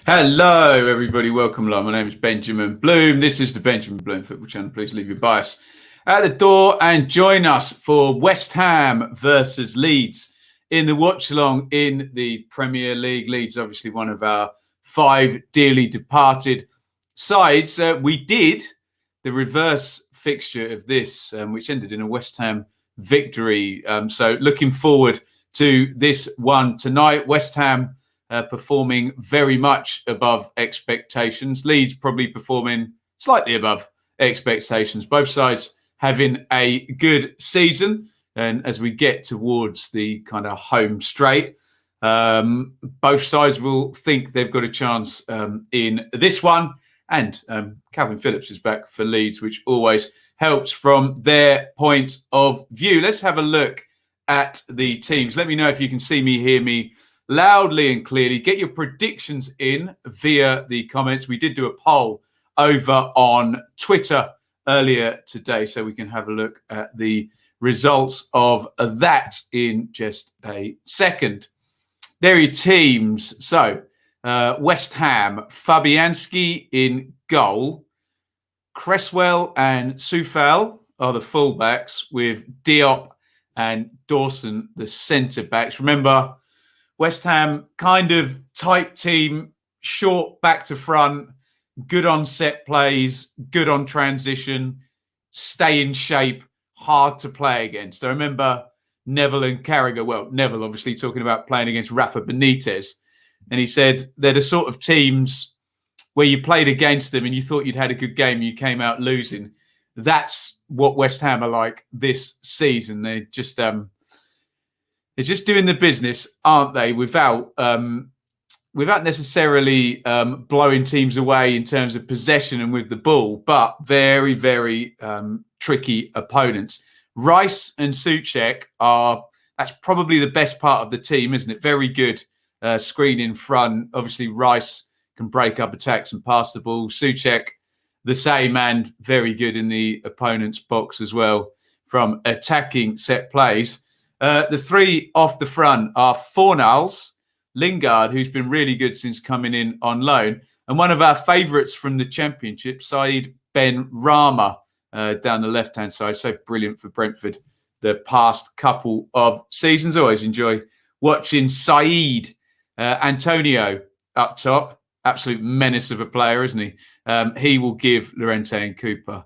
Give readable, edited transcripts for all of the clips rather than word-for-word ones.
Hello, everybody. Welcome along. My name is Benjamin Bloom. This is the Benjamin Bloom Football Channel. Please leave your bias at the door and join us for West Ham versus Leeds in the watch-along in the Premier League. Leeds, obviously, one of our 5 dearly departed sides. We did the reverse fixture of this, which ended in a West Ham victory. So looking forward to this one tonight. West Ham performing very much above expectations. Leeds probably performing slightly above expectations. Both sides having a good season. And as we get towards the kind of home straight, both sides will think they've got a chance in this one. And Calvin Phillips is back for Leeds, which always helps from their point of view. Let's have a look at the teams. Let me know if you can see me, hear me loudly and clearly. Get your predictions in via the comments. We did do a poll over on Twitter earlier today, so we can have a look at the results of that in just a second. There are your teams. So West Ham, Fabianski in goal. Cresswell and Soufal are the fullbacks, with Diop and Dawson the centre-backs. Remember, West Ham, kind of tight team, short back to front, good on set plays, good on transition, stay in shape, hard to play against. I remember Neville and Carragher, well, Neville obviously talking about playing against Rafa Benitez, and he said they're the sort of teams where you played against them and you thought you'd had a good game, you came out losing. That's what West Ham are like this season. They're just doing the business, aren't they? Without necessarily blowing teams away in terms of possession and with the ball, but very, very tricky opponents. Rice and Souček that's probably the best part of the team, isn't it? Very good screen in front. Obviously, Rice can break up attacks and pass the ball. Souček, the same, and very good in the opponent's box as well from attacking set plays. The 3 off the front are Fornals, Lingard, who's been really good since coming in on loan, and one of our favourites from the Championship, Said Ben Rama, down the left-hand side. So brilliant for Brentford the past couple of seasons. Always enjoy watching Said. Antonio up top, absolute menace of a player, isn't he? He will give Llorente and Cooper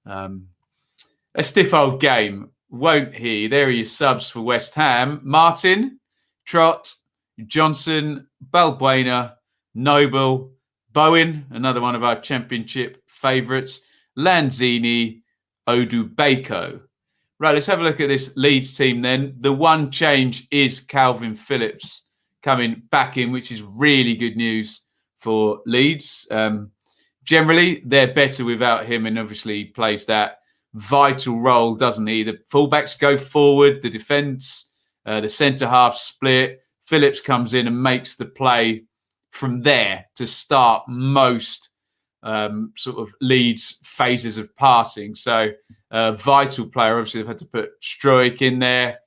a stiff old game, won't he? There are your subs for West Ham. Martin, Trott, Johnson, Balbuena, Noble, Bowen, another one of our Championship favourites, Lanzini, Odubeko. Right, let's have a look at this Leeds team then. The one change is Calvin Phillips coming back in, which is really good news for Leeds. Generally, they're better without him, and obviously plays that vital role, doesn't he? The fullbacks go forward, the defence, the centre-half split. Phillips comes in and makes the play from there to start most sort of Leeds phases of passing. So vital player. Obviously, they've had to put Struijk in there.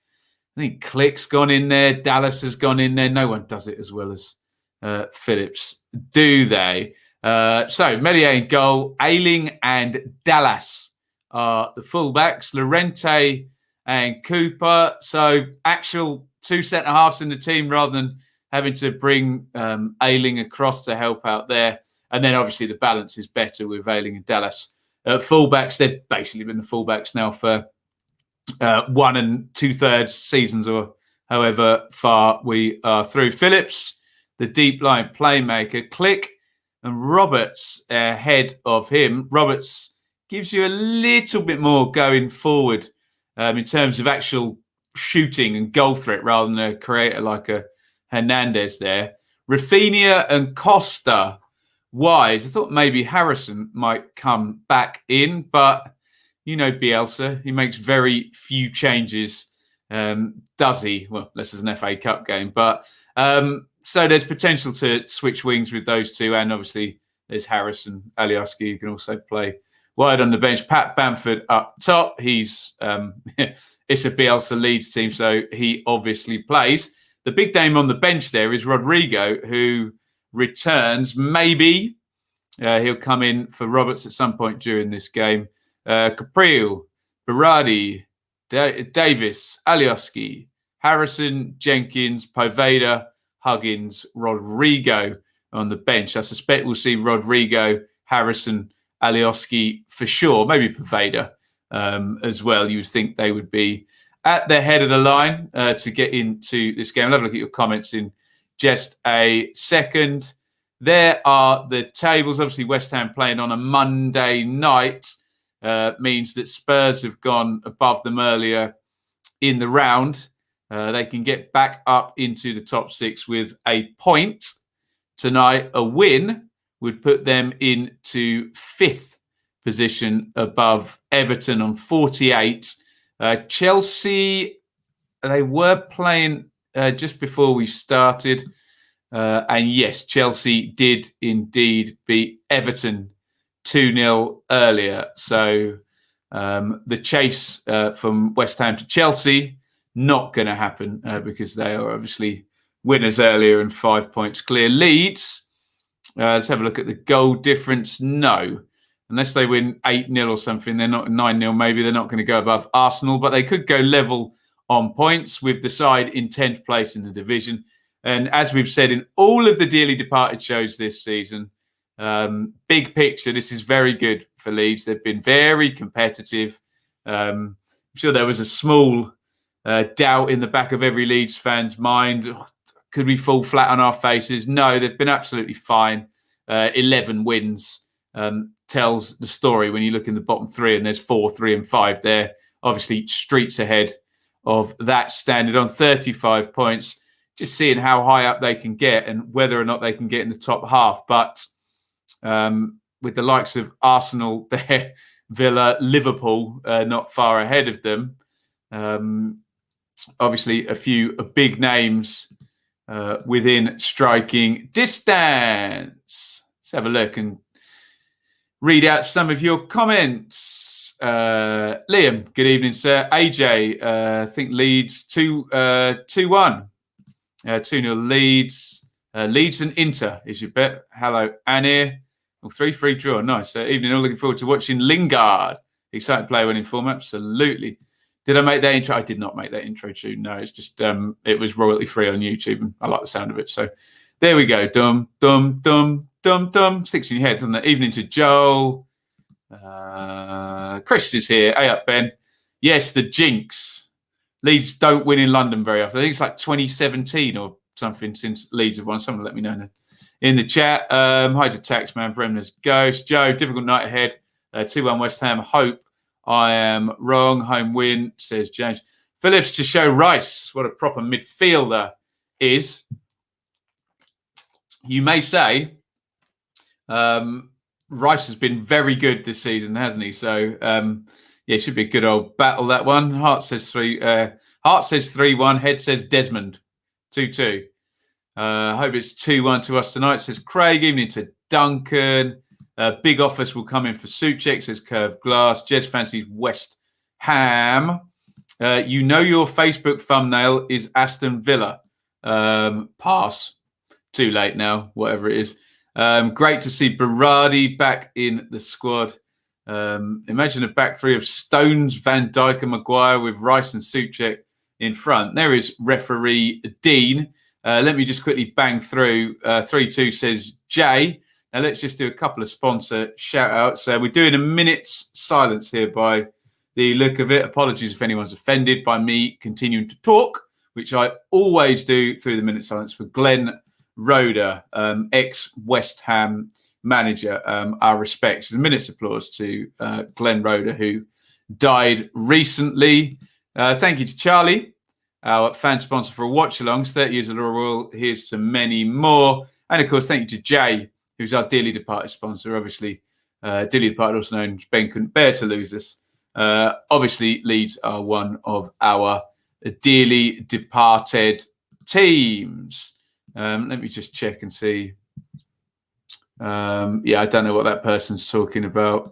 I think Click's gone in there. Dallas has gone in there. No one does it as well as Phillips, do they? So Meslier in goal. Ayling and Dallas are the fullbacks. Llorente and Cooper. So actual 2 centre-halves in the team rather than having to bring Ayling across to help out there. And then obviously the balance is better with Ayling and Dallas. Fullbacks, they've basically been the fullbacks now for 1 2/3 seasons or however far we are through. Phillips, the deep line playmaker, Click and Roberts ahead of him. Roberts gives you a little bit more going forward in terms of actual shooting and goal threat rather than a creator like a Hernandez there. Rafinha and Costa wise. I thought maybe Harrison might come back in, but you know Bielsa, he makes very few changes. Does he? Well, this is an FA Cup game, but so there's potential to switch wings with those two, and obviously there's Harrison. Alioski, who can also play wide on the bench. Pat Bamford up top. He's it's a Bielsa Leeds team, so he obviously plays. The big name on the bench there is Rodrigo, who returns. Maybe he'll come in for Roberts at some point during this game. Capriel, Berardi, Davis, Alioski, Harrison, Jenkins, Poveda, Huggins, Rodrigo on the bench. I suspect we'll see Rodrigo, Harrison, Alioski for sure. Maybe Poveda as well. You would think they would be at the head of the line to get into this game. I'll have a look at your comments in just a second. There are the tables. Obviously, West Ham playing on a Monday night means that Spurs have gone above them earlier in the round. They can get back up into the top 6 with a point tonight. A win would put them into 5th position above Everton on 48. Chelsea, they were playing just before we started. And yes, Chelsea did indeed beat Everton 2-0 earlier. So the chase from West Ham to Chelsea, not going to happen because they are obviously winners earlier and 5 points clear. Leeds, let's have a look at the goal difference. No. Unless they win 8-0 or something, they're not 9-0. Maybe they're not going to go above Arsenal, but they could go level on points with the side in 10th place in the division. And as we've said in all of the Dearly Departed shows this season, big picture, this is very good for Leeds. They've been very competitive. I'm sure there was a small doubt in the back of every Leeds fan's mind. Could we fall flat on our faces? No, they've been absolutely fine. 11 wins. Tells the story when you look in the bottom 3 and there's 4, 3 and 5 there. Obviously, streets ahead of that standard on 35 points. Just seeing how high up they can get and whether or not they can get in the top half. But with the likes of Arsenal there, Villa, Liverpool not far ahead of them. Obviously, a few big names within striking distance. Let's have a look and read out some of your comments. Liam, good evening, sir. AJ, I think Leeds 2-1. 2-0 Leeds. Leeds and Inter is your bet. Hello, Anir. 3-3 draw. Nice. Evening. All looking forward to watching Lingard. Exciting player when in form. Absolutely. Did I make that intro? I did not make that intro tune. No, it's just it was royalty free on YouTube and I like the sound of it. So there we go. Dum, dum, dum. Dum dum sticks in your head, doesn't it? Evening to Joel. Chris is here. Hey up, Ben. Yes, the jinx. Leeds don't win in London very often. I think it's like 2017 or something since Leeds have won. Someone let me know in the chat. Hi to Taxman, Bremner's Ghost. Joe, difficult night ahead. 2-1 West Ham. Hope I am wrong. Home win, says James. Phillips to show Rice what a proper midfielder is. You may say Rice has been very good this season, hasn't he? So yeah, it should be a good old battle, that one. Heart says 3-1. Head says Desmond 2-2. Hope it's 2-1 to us tonight, says Craig. Evening to Duncan. Big office will come in for Suchek, says Curved Glass. Jez fancies West Ham. You know your Facebook thumbnail is Aston Villa. Pass. Too late now, whatever it is. Great to see Berardi back in the squad. Imagine a back three of Stones, Van Dijk and Maguire with Rice and Souček in front. There is referee Dean. Let me just quickly bang through. 3-2 says Jay. Now let's just do a couple of sponsor shout outs. We're doing a minute's silence here by the look of it. Apologies if anyone's offended by me continuing to talk, which I always do through the minute silence for Glenn Roeder, ex-West Ham manager. Our respects. A minute's applause to Glenn Roeder, who died recently. Thank you to Charlie, our fan sponsor for WatchAlongs, 30 years of Royal. Here's to many more. And of course, thank you to Jay, who's our dearly departed sponsor. Obviously, dearly departed, also known as Ben, couldn't bear to lose us. Obviously, Leeds are one of our dearly departed teams. Let me just check and see. Yeah, I don't know what that person's talking about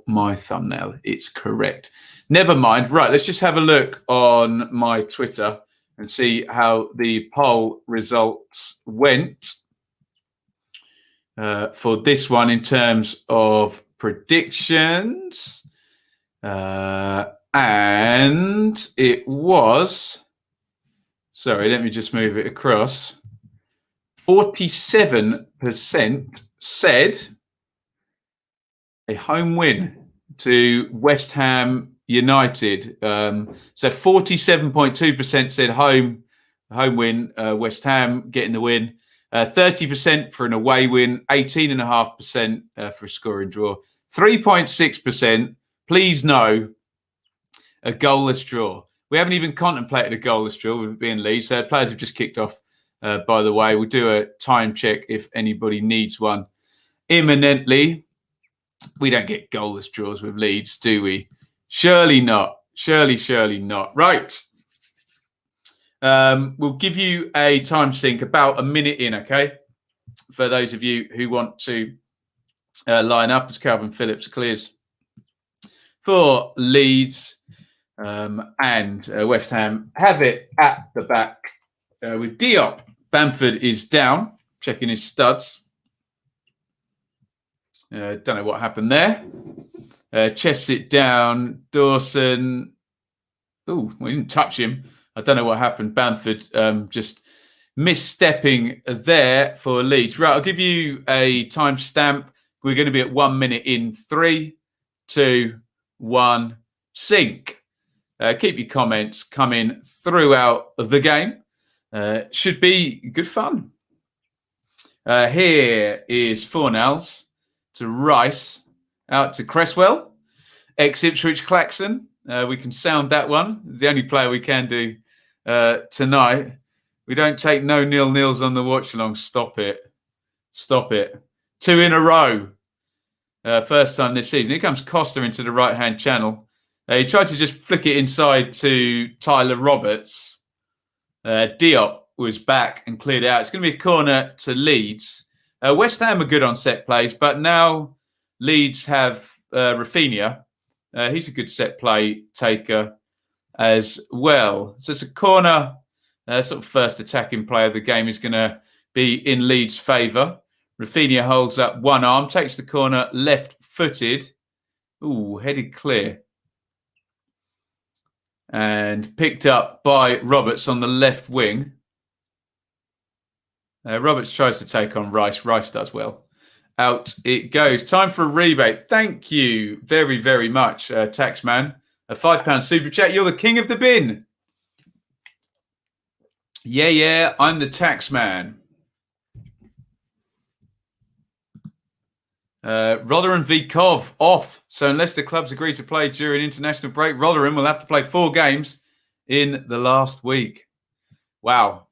my thumbnail. It's correct. Never mind. Right, let's just have a look on my Twitter and see how the poll results went for this one in terms of predictions. And it was, sorry, let me just move it across. 47% said a home win to West Ham United. So 47.2% said home win, West Ham getting the win. 30% for an away win, 18.5% for a scoring draw. 3.6%, please no, a goalless draw. We haven't even contemplated a goalless draw with it being Leeds. So players have just kicked off, by the way. We'll do a time check if anybody needs one imminently. We don't get goalless draws with Leeds, do we? Surely not. Surely not. Right. We'll give you a time sync about a minute in, okay? For those of you who want to line up as Calvin Phillips clears for Leeds, and West Ham have it at the back with Diop. Bamford is down, checking his studs. Don't know what happened there. Chests it down. Dawson. Oh, we didn't touch him. I don't know what happened. Bamford just misstepping there for Leeds. Right, I'll give you a timestamp. We're going to be at 1 minute in 3, 2, 1, sync. Keep your comments coming throughout the game. Should be good fun. Here is Fornals to Rice, out to Cresswell, ex-Ipswich Claxon. We can sound that one. It's the only player we can do tonight. We don't take no nil-nils on the watch-along. Stop it. 2 in a row. First time this season. Here comes Costa into the right-hand channel. He tried to just flick it inside to Tyler Roberts. Diop was back and cleared out. It's going to be a corner to Leeds. West Ham are good on set plays, but now Leeds have Rafinha. He's a good set play taker as well. So it's a corner, sort of first attacking play of the game is going to be in Leeds' favour. Rafinha holds up one arm, takes the corner left-footed. Ooh, headed clear. And picked up by Roberts on the left wing. Roberts tries to take on Rice. Rice does well. Out it goes. Time for a rebate. Thank you very, very much, Taxman. A £5 super chat. You're the king of the bin. Yeah, I'm the Taxman. Rotherham v Cov off. So unless the clubs agree to play during international break, Rotherham will have to play 4 games in the last week. Wow.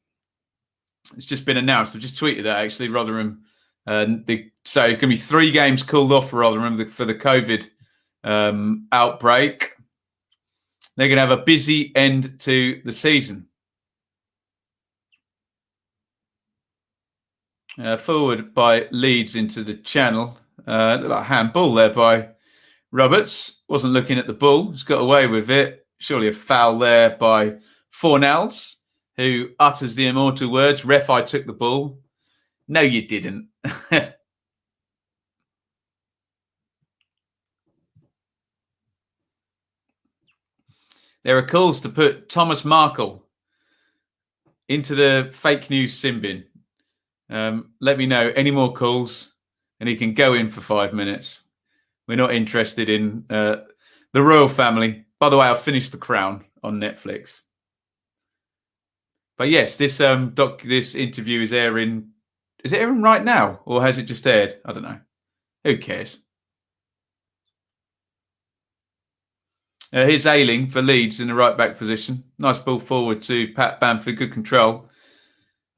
It's just been announced. I've just tweeted that actually. Rotherham. So it's going to be 3 games called off for Rotherham for the COVID outbreak. They're going to have a busy end to the season. Forward by Leeds into the channel. Like a handball there by Roberts. Wasn't looking at the ball. He's got away with it. Surely a foul there by Fornals, who utters the immortal words, "Ref, I took the ball." No, you didn't. There are calls to put Thomas Markle into the fake news sin bin. Let me know any more calls and he can go in for 5 minutes. We're not interested in the royal family. By the way, I've finished The Crown on Netflix. But yes, this interview is airing. Is it airing right now or has it just aired? I don't know. Who cares? Here's Ailing for Leeds in the right back position. Nice ball forward to Pat Bamford. Good control.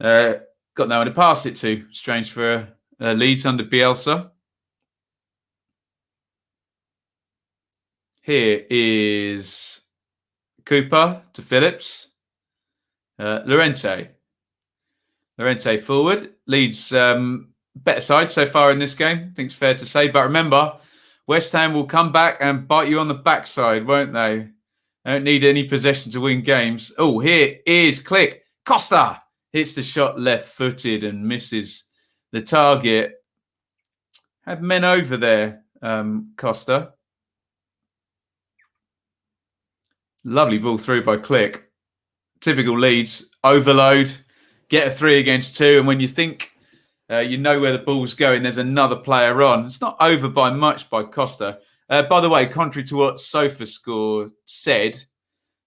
Got no one to pass it to. Strange for Leeds under Bielsa. Here is Cooper to Phillips. Llorente forward. Leeds better side so far in this game. I think it's fair to say. But remember, West Ham will come back and bite you on the backside, won't they? They don't need any possession to win games. Oh, here is Click. Costa hits the shot left-footed and misses the target. Had men over there, Costa. Lovely ball through by Click. Typical Leeds. Overload. Get a 3 against 2. And when you think you know where the ball's going, there's another player on. It's not over by much by Costa. By the way, contrary to what SofaScore said,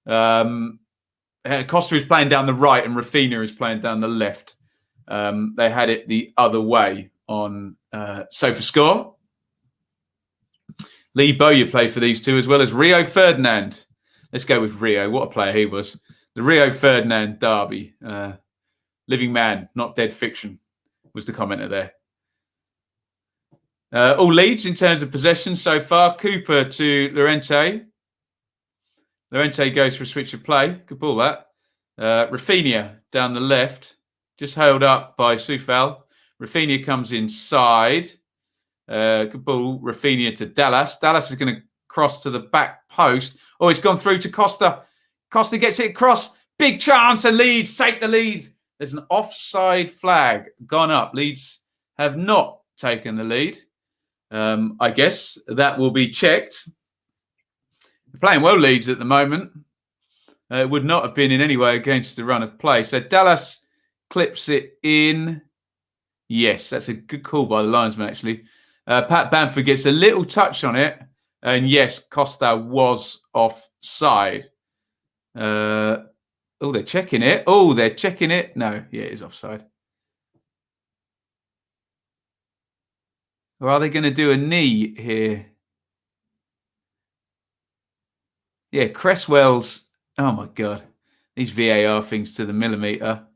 Costa is playing down the right and Rafinha is playing down the left. They had it the other way on SofaScore. Lee Bowyer played for these two as well as Rio Ferdinand. Let's go with Rio. What a player he was. The Rio Ferdinand derby. Living man, not dead fiction, was the commenter there. All Leeds in terms of possession so far. Cooper to Llorente. Llorente goes for a switch of play. Good ball, that. Rafinha down the left. Just held up by Soufal. Rafinha comes inside. Good ball. Rafinha to Dallas. Dallas is going to cross to the back post. Oh, it's gone through to Costa. Costa gets it across. Big chance and Leeds take the lead. There's an offside flag gone up. Leeds have not taken the lead. I guess that will be checked. They're playing well, Leeds, at the moment. It would not have been in any way against the run of play. So Dallas clips it in. Yes, that's a good call by the linesman, actually. Pat Bamford gets a little touch on it. And yes, Costa was offside. Oh, they're checking it. Oh, they're checking it. No, yeah, it is offside. Or are they going to do a knee here? Yeah, Cresswell's. Oh, my God. These VAR things to the millimetre.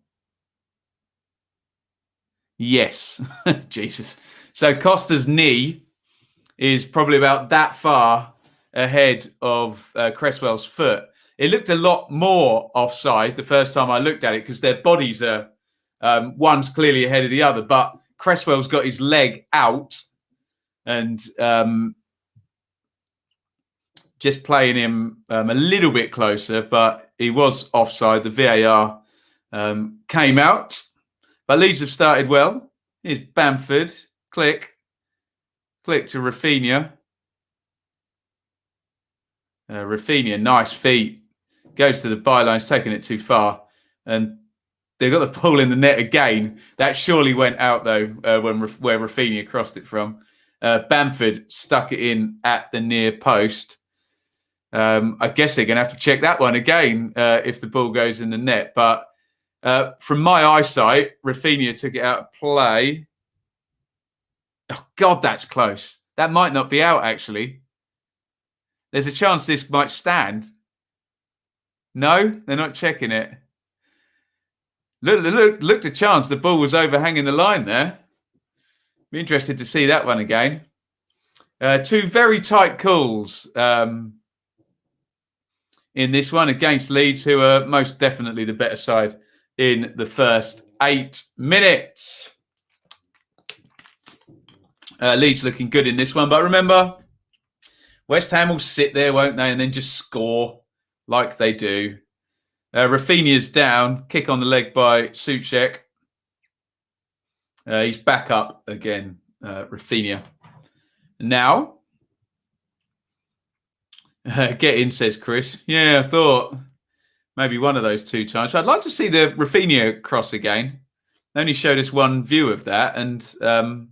Yes. Jesus. So Costa's knee is probably about that far ahead of Cresswell's foot. It looked a lot more offside the first time I looked at it because their bodies are, one's clearly ahead of the other, but Cresswell's got his leg out and just playing him a little bit closer, but he was offside. The VAR came out, but Leeds have started well. Here's Bamford, click to Rafinha. Rafinha, nice feet. Goes to the bylines, taking it too far. And they got the ball in the net again. That surely went out, though, where Rafinha crossed it from. Bamford stuck it in at the near post. I guess they're going to have to check that one again if the ball goes in the net. But from my eyesight, Rafinha took it out of play. Oh, God, that's close. That might not be out, actually. There's a chance this might stand. No, they're not checking it. Looked a chance the ball was overhanging the line there. Be interested to see that one again. Two very tight calls in this one against Leeds, who are most definitely the better side in the first 8 minutes. Leeds looking good in this one, but remember, West Ham will sit there, won't they, and then just score like they do. Rafinha's down, kick on the leg by Souček. He's back up again, Rafinha. Now, Get in, says Chris. Yeah, I thought maybe one of those 2 times. I'd like to see the Rafinha cross again. They only showed us one view of that. And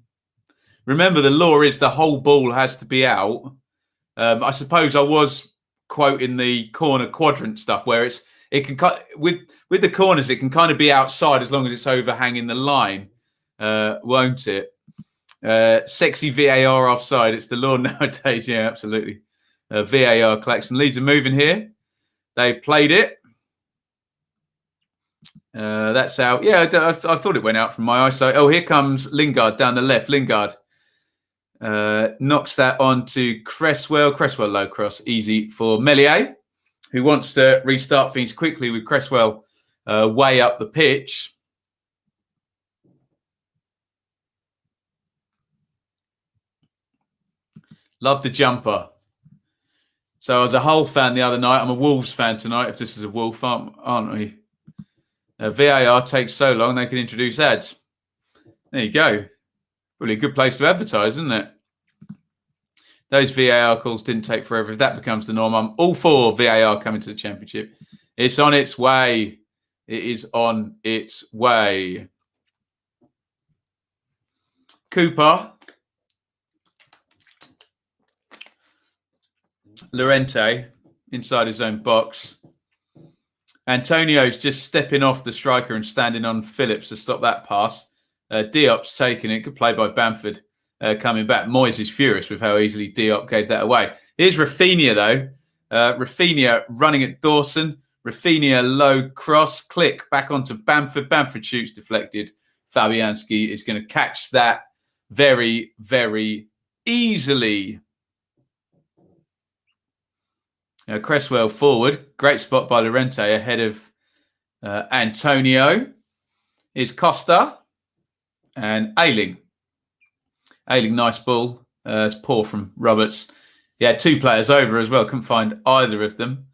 remember, the law is the whole ball has to be out. I suppose I was quoting the corner quadrant stuff where it can with the corners, it can kind of be outside as long as it's overhanging the line, won't it? Sexy VAR offside. It's the law nowadays. Yeah, absolutely. VAR collection. Leeds are moving here. They've played it. That's out. Yeah, I thought it went out from my eyesight. Oh, here comes Lingard down the left. Lingard knocks that on to Cresswell. Cresswell low cross. Easy for Meslier, who wants to restart things quickly with Cresswell way up the pitch. Love the jumper. So I was a Hull fan the other night. I'm a Wolves fan tonight, if this is a Wolf, aren't we? VAR takes so long, they can introduce ads. There you go. Really a good place to advertise, isn't it? Those VAR calls didn't take forever. If that becomes the norm, I'm all for VAR coming to the Championship. It's on its way. It is on its way. Cooper. Llorente inside his own box. Antonio's just stepping off the striker and standing on Phillips to stop that pass. Diop's taking it. Good play by Bamford coming back. Moyes is furious with how easily Diop gave that away. Here's Rafinha, though. Rafinha running at Dawson. Rafinha low cross. Click back onto Bamford. Bamford shoots deflected. Fabianski is going to catch that very, very easily. Cresswell forward. Great spot by Llorente ahead of Antonio. Is Costa and Ailing. Ailing, nice ball. It's poor from Roberts. He had 2 players over as well. Couldn't find either of them.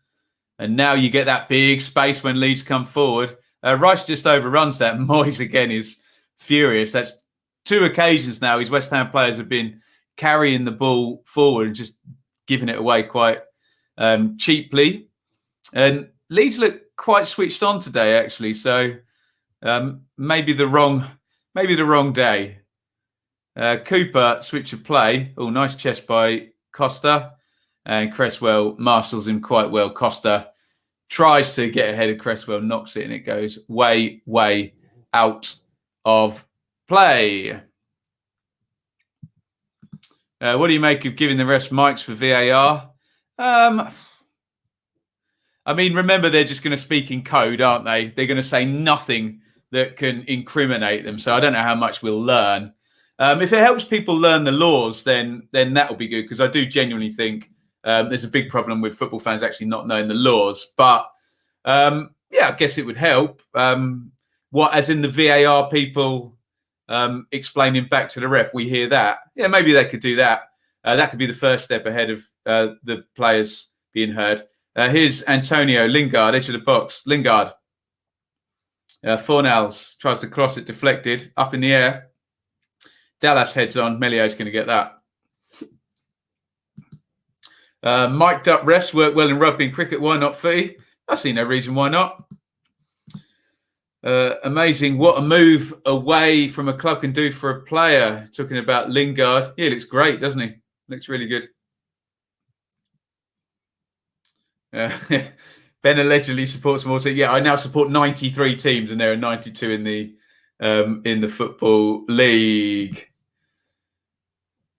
And now you get that big space when Leeds come forward. Rice just overruns that. Moyes again is furious. That's 2 occasions now. His West Ham players have been carrying the ball forward and just giving it away quite cheaply. And Leeds look quite switched on today, actually. So maybe the wrong day. Cooper switch of play. Oh, nice chest by Costa, and Cresswell marshals him quite well. Costa tries to get ahead of Cresswell, knocks it, and it goes way, way out of play. What do you make of giving the refs mics for VAR? I mean, remember, they're just going to speak in code, aren't they? They're going to say nothing that can incriminate them. So I don't know how much we'll learn. If it helps people learn the laws, then that will be good, because I do genuinely think there's a big problem with football fans actually not knowing the laws. But yeah, I guess it would help. As in the VAR people explaining back to the ref, we hear that. Yeah, maybe they could do that. That could be the first step ahead of the players being heard. Here's Antonio. Lingard, edge of the box. Lingard. Fornals tries to cross it, deflected, up in the air. Dallas heads on. Melio's going to get that. Mic'd up refs work well in rugby and cricket. Why not footy? I see no reason why not. Amazing what a move away from a club can do for a player. Talking about Lingard. Yeah, he looks great, doesn't he? Looks really good. Ben allegedly supports more teams. Yeah, I now support 93 teams, and there are 92 in the Football League.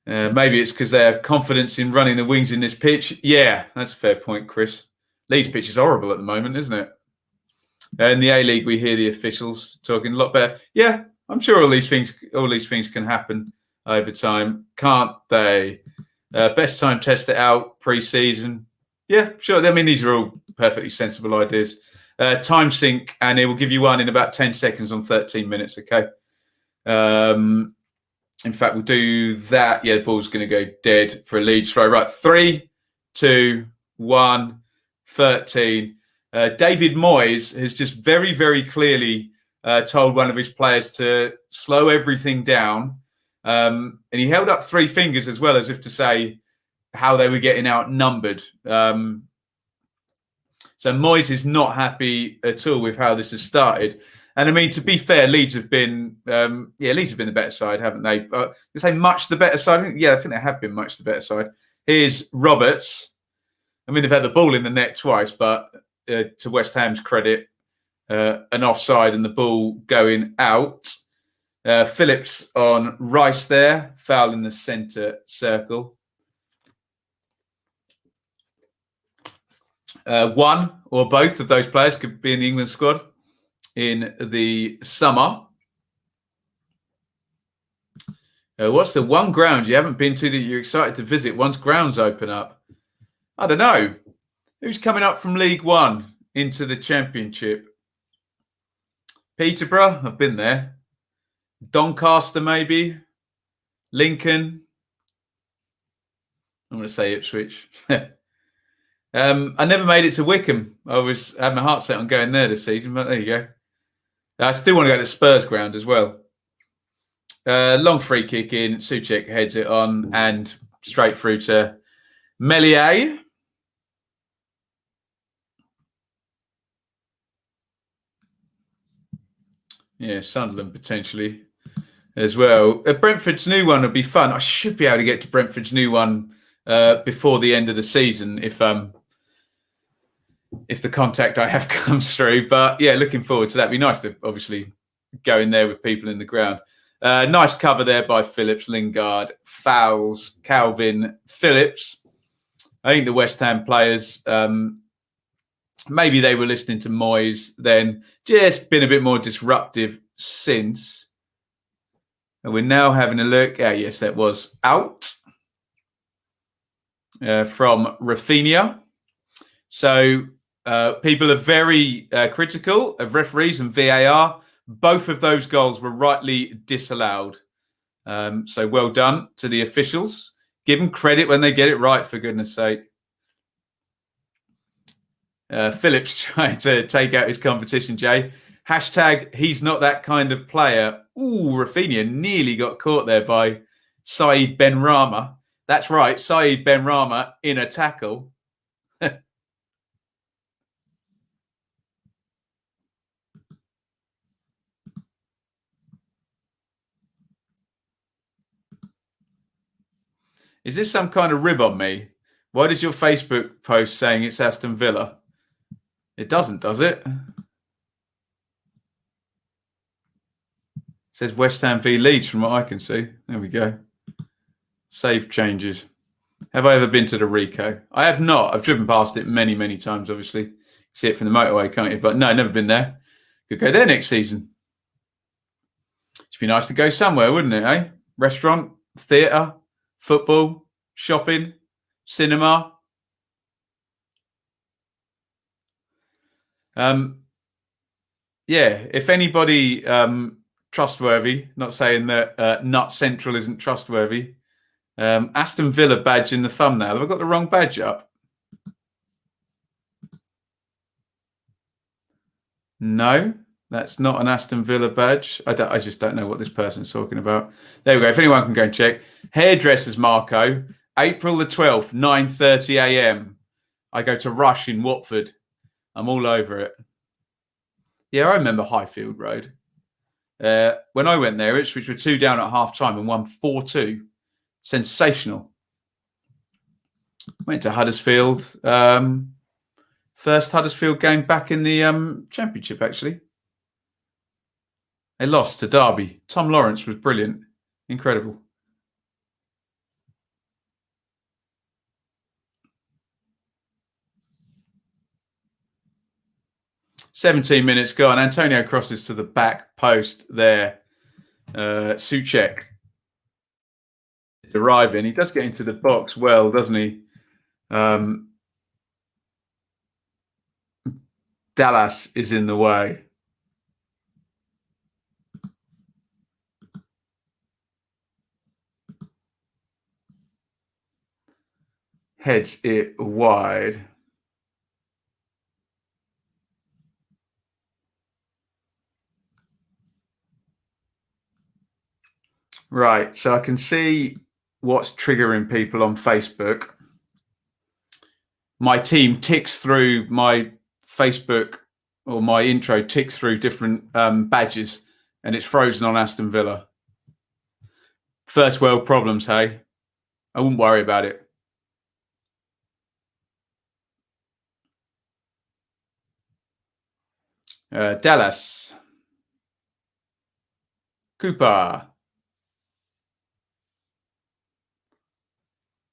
Maybe it's because they have confidence in running the wings in this pitch. Yeah, that's a fair point, Chris. Leeds pitch is horrible at the moment, isn't it? In the A-League, we hear the officials talking a lot better. Yeah, I'm sure all these things can happen over time, can't they? Best time test it out pre-season. Yeah, sure. I mean, these are all perfectly sensible ideas. Time sync, and it will give you one in about 10 seconds on 13 minutes, okay? In fact, we'll do that. Yeah, the ball's going to go dead for a Leeds throw. Right, 3, 2, 1, 13. David Moyes has just very, very clearly told one of his players to slow everything down. And he held up 3 fingers as well, as if to say, how they were getting outnumbered. So Moyes is not happy at all with how this has started. And I mean, to be fair, Leeds have been, Leeds have been the better side, haven't they? You say much the better side? I think they have been much the better side. Here's Roberts. I mean, they've had the ball in the net twice, but to West Ham's credit, an offside and the ball going out. Phillips on Rice there, foul in the centre circle. One or both of those players could be in the England squad in the summer. What's the one ground you haven't been to that you're excited to visit once grounds open up? I don't know. Who's coming up from League One into the Championship? Peterborough, I've been there. Doncaster, maybe. Lincoln. I'm going to say Ipswich. I never made it to Wickham. I had my heart set on going there this season, but there you go. I still want to go to Spurs ground as well. Long free kick in. Souček heads it on and straight through to Meslier. Yeah, Sunderland potentially as well. Brentford's new one would be fun. I should be able to get to Brentford's new one before the end of the season if the contact I have comes through. But yeah, looking forward to that. It'd be nice to obviously go in there with people in the ground. Nice cover there by Phillips. Lingard fouls Calvin Phillips. I think the West Ham players, maybe they were listening to Moyes then, just been a bit more disruptive since. And we're now having a look. Yes, that was out from Rafinha. So people are very critical of referees and VAR. Both of those goals were rightly disallowed. So well done to the officials. Give them credit when they get it right, for goodness sake. Phillips trying to take out his competition, Jay. Hashtag, he's not that kind of player. Ooh, Rafinha nearly got caught there by Saeed Benrahma. That's right, Saeed Benrahma in a tackle. Is this some kind of rib on me? Why does your Facebook post saying it's Aston Villa? It doesn't, does it? It says West Ham v Leeds from what I can see. There we go. Save changes. Have I ever been to the Rico? I have not. I've driven past it many, many times, obviously. See it from the motorway, can't you? But no, never been there. Could go there next season. It'd be nice to go somewhere, wouldn't it, eh? Restaurant, theatre, football, shopping, cinema. Yeah, if anybody trustworthy, not saying that Nut Central isn't trustworthy, Aston Villa badge in the thumbnail. Have I got the wrong badge up? No, that's not an Aston Villa badge. I just don't know what this person's talking about. There we go. If anyone can go and check. Hairdressers, Marco. April the 12th, 9:30 a.m. I go to Rush in Watford. I'm all over it. Yeah, I remember Highfield Road. When I went there, Ipswich were 2 down at half time and won 4-2. Sensational. Went to Huddersfield. First Huddersfield game back in the Championship, actually. They lost to Derby. Tom Lawrence was brilliant. Incredible. "17 minutes gone. Antonio crosses to the back post there. Souček arriving. He does get into the box well, doesn't he? Dallas is in the way. Heads it wide. Right, so I can see what's triggering people on Facebook. my team ticks through my Facebook, or my intro ticks through different badges, and it's frozen on Aston Villa. First world problems, hey? I wouldn't worry about it. Dallas. Cooper.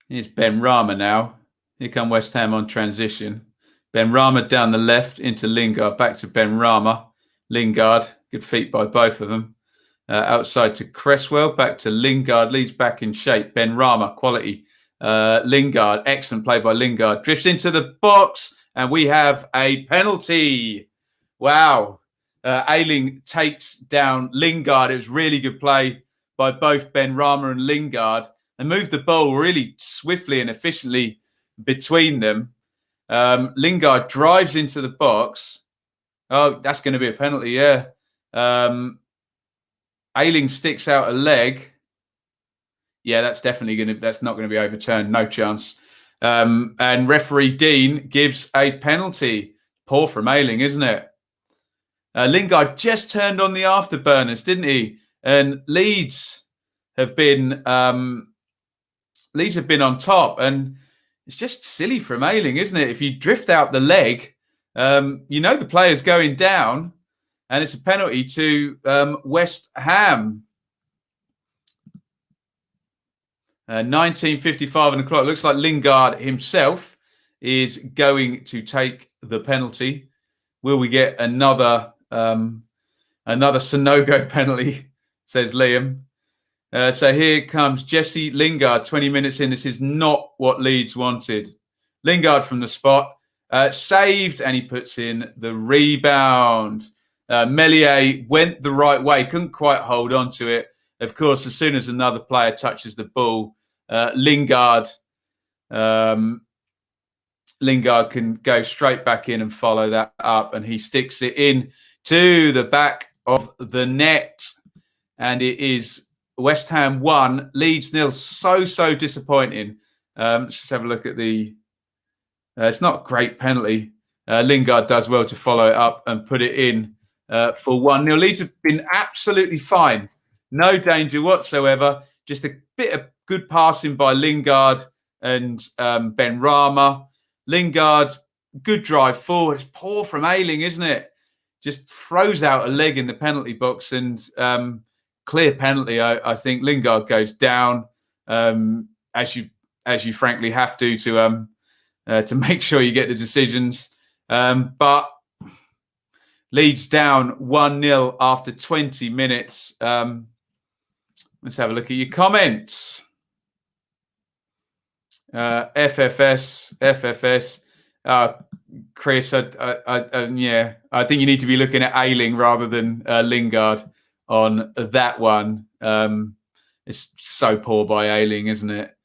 Here's Ben Rama now. Here come West Ham on transition. Ben Rama down the left into Lingard. Back to Ben Rama. Lingard. Good feet by both of them. Outside to Cresswell. Back to Lingard. Leeds back in shape. Ben Rama. Quality. Lingard. Excellent play by Lingard. Drifts into the box. And we have a penalty. Wow. Ailing takes down Lingard. It was really good play by both Ben Rama and Lingard, and moved the ball really swiftly and efficiently between them. Lingard drives into the box. Oh, that's going to be a penalty, yeah. Ailing sticks out a leg. Yeah, that's not going to be overturned. No chance. And referee Dean gives a penalty. Poor from Ailing, isn't it? Lingard just turned on the afterburners, didn't he? And Leeds have been on top, and it's just silly from Ailing, isn't it? If you drift out the leg, the player's going down, and it's a penalty to West Ham. 19:55 on the clock. Looks like Lingard himself is going to take the penalty. Will we get another Sonogo penalty? Says Liam. So here comes Jesse Lingard, 20 minutes in. This is not what Leeds wanted. Lingard from the spot, saved, and he puts in the rebound. Meslier went the right way, couldn't quite hold on to it. Of course, as soon as another player touches the ball, Lingard can go straight back in and follow that up, and he sticks it in to the back of the net. And it is West Ham 1, Leeds 0. So disappointing. Let's just have a look at the... it's not a great penalty. Lingard does well to follow it up and put it in for 1-0. Leeds have been absolutely fine. No danger whatsoever. Just a bit of good passing by Lingard and Ben Rama. Lingard, good drive forward. It's poor from Ailing, isn't it? Just throws out a leg in the penalty box, and clear penalty. I think Lingard goes down, as you frankly have to make sure you get the decisions. But Leeds down 1-0 after 20 minutes. Let's have a look at your comments. FFS. Chris, I think you need to be looking at Ailing rather than Lingard on that one. It's so poor by Ailing, isn't it?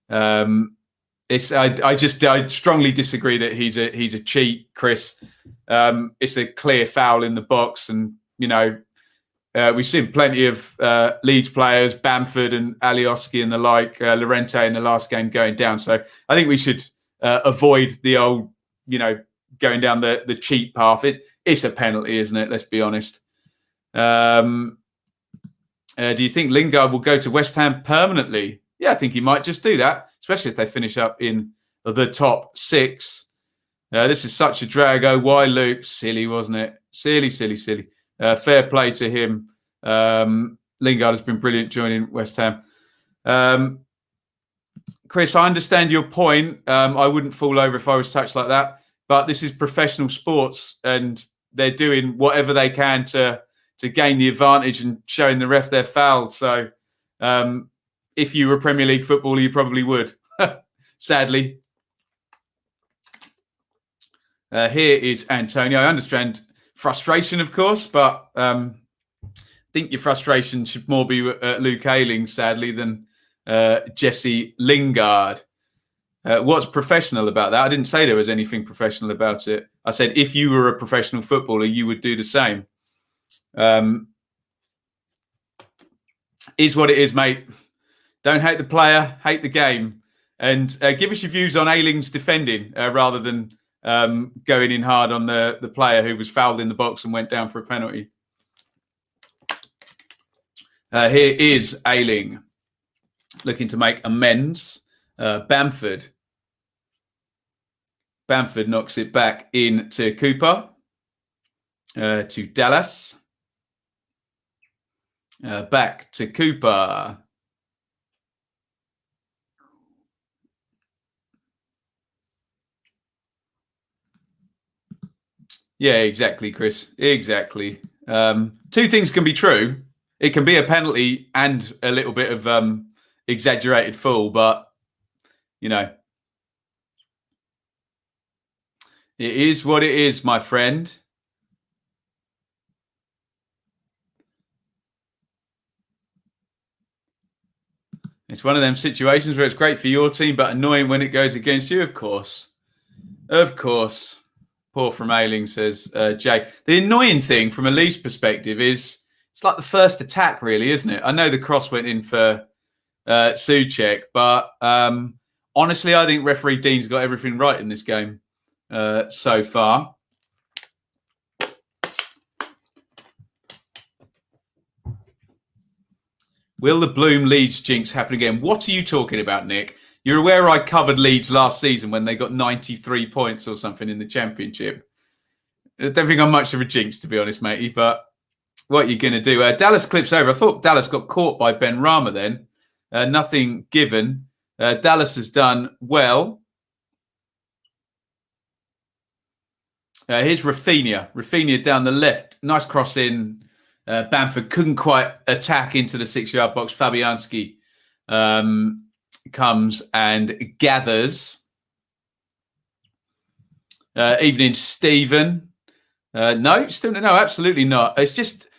I strongly disagree that he's a cheat, Chris. It's a clear foul in the box, and we've seen plenty of Leeds players, Bamford and Alioski and the like, Llorente in the last game going down. So I think we should avoid the old, going down the cheat path. It's a penalty, isn't it? Let's be honest. Do you think Lingard will go to West Ham permanently? Yeah, I think he might just do that, especially if they finish up in the top 6. This is such a drag. Oh, why, Luke? Silly, wasn't it? Silly. Fair play to him. Lingard has been brilliant joining West Ham. Chris, I understand your point. I wouldn't fall over if I was touched like that. But this is professional sports, and they're doing whatever they can to gain the advantage and showing the ref they're fouled. So if you were a Premier League footballer, you probably would, sadly. Here is Antonio. I understand frustration, of course, but I think your frustration should more be Luke Ayling, sadly, than Jesse Lingard. What's professional about that? I didn't say there was anything professional about it. I said if you were a professional footballer, you would do the same. Is what it is, mate. Don't hate the player, hate the game. And give us your views on Ayling's defending rather than going in hard on the player who was fouled in the box and went down for a penalty. Here is Ayling looking to make amends. Bamford knocks it back in to Cooper, to Dallas. Back to Cooper. Yeah, exactly, Chris. Exactly. Two things can be true. It can be a penalty and a little bit of exaggerated foul, but, you know, it is what it is, my friend. It's one of them situations where it's great for your team, but annoying when it goes against you, of course. Of course. Poor from Ayling, says Jay. The annoying thing from a Leeds perspective is it's like the first attack, really, isn't it? I know the cross went in for Souček, but honestly, I think referee Dean's got everything right in this game so far. Will the Bloom Leeds jinx happen again? What are you talking about, Nick? You're aware I covered Leeds last season when they got 93 points or something in the Championship. I don't think I'm much of a jinx, to be honest, matey, but what are you going to do? Dallas clips over. I thought Dallas got caught by Ben Rama then. Nothing given. Dallas has done well. Here's Rafinha. Rafinha down the left. Nice cross in. Bamford couldn't quite attack into the 6-yard box. Fabianski comes and gathers. Evening, Stephen. No, absolutely not. It's just,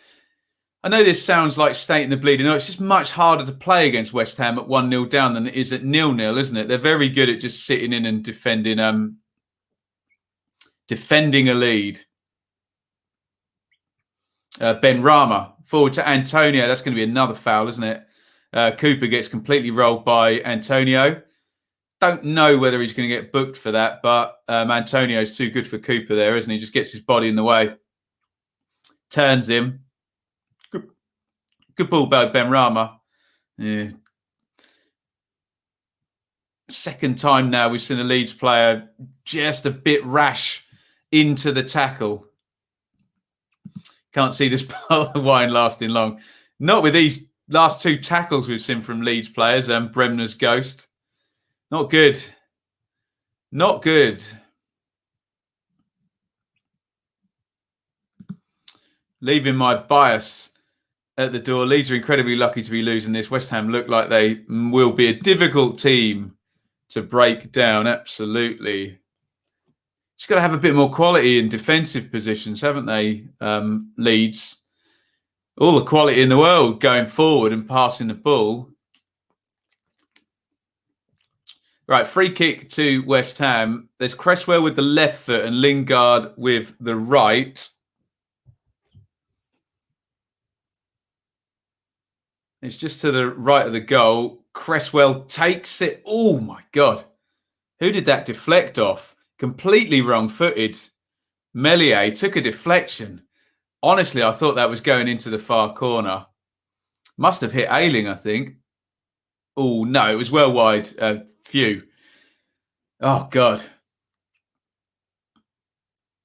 I know this sounds like stating the bleeding. No, it's just much harder to play against West Ham at 1-0 down than it is at 0-0, isn't it? They're very good at just sitting in and defending a lead. Ben Rama forward to Antonio. That's going to be another foul, isn't it? Cooper gets completely rolled by Antonio. Don't know whether he's going to get booked for that, but Antonio's too good for Cooper there, isn't he? Just gets his body in the way. Turns him. Good ball by Ben Rama. Yeah. Second time now we've seen a Leeds player just a bit rash into the tackle. Can't see this bottle of wine lasting long. Not with these last two tackles we've seen from Leeds players. Bremner's ghost. Not good. Not good. Leaving my bias at the door. Leeds are incredibly lucky to be losing this. West Ham look like they will be a difficult team to break down. Absolutely. Just got to have a bit more quality in defensive positions, haven't they, Leeds? All the quality in the world going forward and passing the ball. Right, free kick to West Ham. There's Cresswell with the left foot and Lingard with the right. It's just to the right of the goal. Cresswell takes it. Oh, my God. Who did that deflect off? Completely wrong-footed. Meslier took a deflection. Honestly, I thought that was going into the far corner. Must have hit Ayling, I think. Oh, no, it was well wide. Few. Oh, God.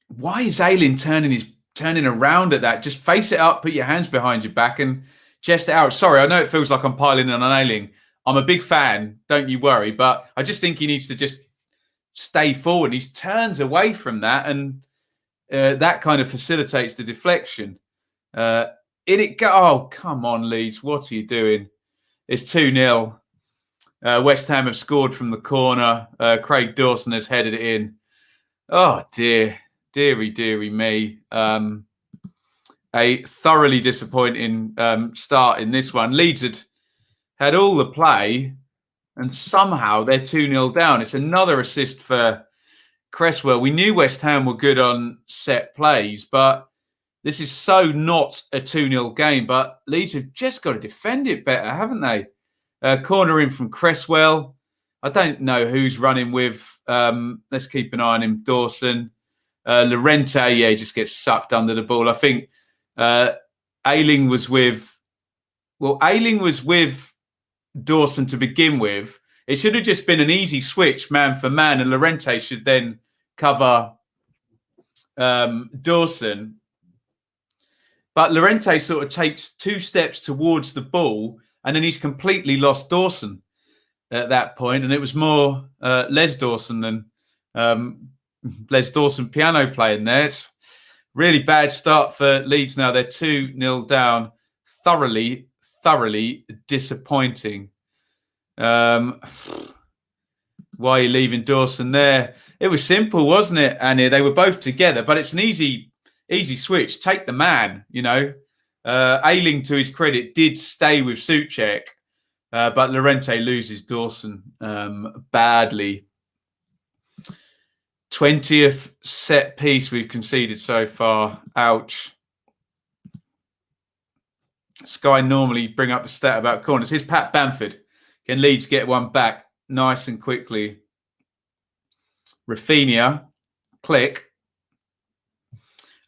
Why is Ayling turning around at that? Just face it up, put your hands behind your back and chest it out. Sorry, I know it feels like I'm piling on Ayling. I'm a big fan, don't you worry. But I just think he needs to just stay forward. He turns away from that, and that kind of facilitates the deflection. Oh, come on, Leeds. What are you doing? It's 2-0. West Ham have scored from the corner. Craig Dawson has headed it in. Oh, dear. Deary me. A thoroughly disappointing start in this one. Leeds had all the play, and somehow they're 2-0 down. It's another assist for Cresswell. We knew West Ham were good on set plays, but this is so not a 2-0 game. But Leeds have just got to defend it better, haven't they? Corner in from Cresswell. I don't know who's running with. Let's keep an eye on him. Dawson. Llorente, he just gets sucked under the ball. I think Ailing was with Dawson to begin with. It should have just been an easy switch, man for man, and Llorente should then cover Dawson. But Llorente sort of takes 2 steps towards the ball, and then he's completely lost Dawson at that point. And it was more Les Dawson than Les Dawson piano playing there. It's really bad start for Leeds now. They're 2-0 down. Thoroughly disappointing. Why are you leaving Dawson there? It was simple, wasn't it, Annie? They were both together, but it's an easy switch. Take the man, you know. Ailing, to his credit, did stay with Souček, but Llorente loses Dawson badly. 20th set piece we've conceded so far. Ouch. Sky normally bring up the stat about corners. Here's Pat Bamford. Can Leeds get one back nice and quickly? Rafinha. Click.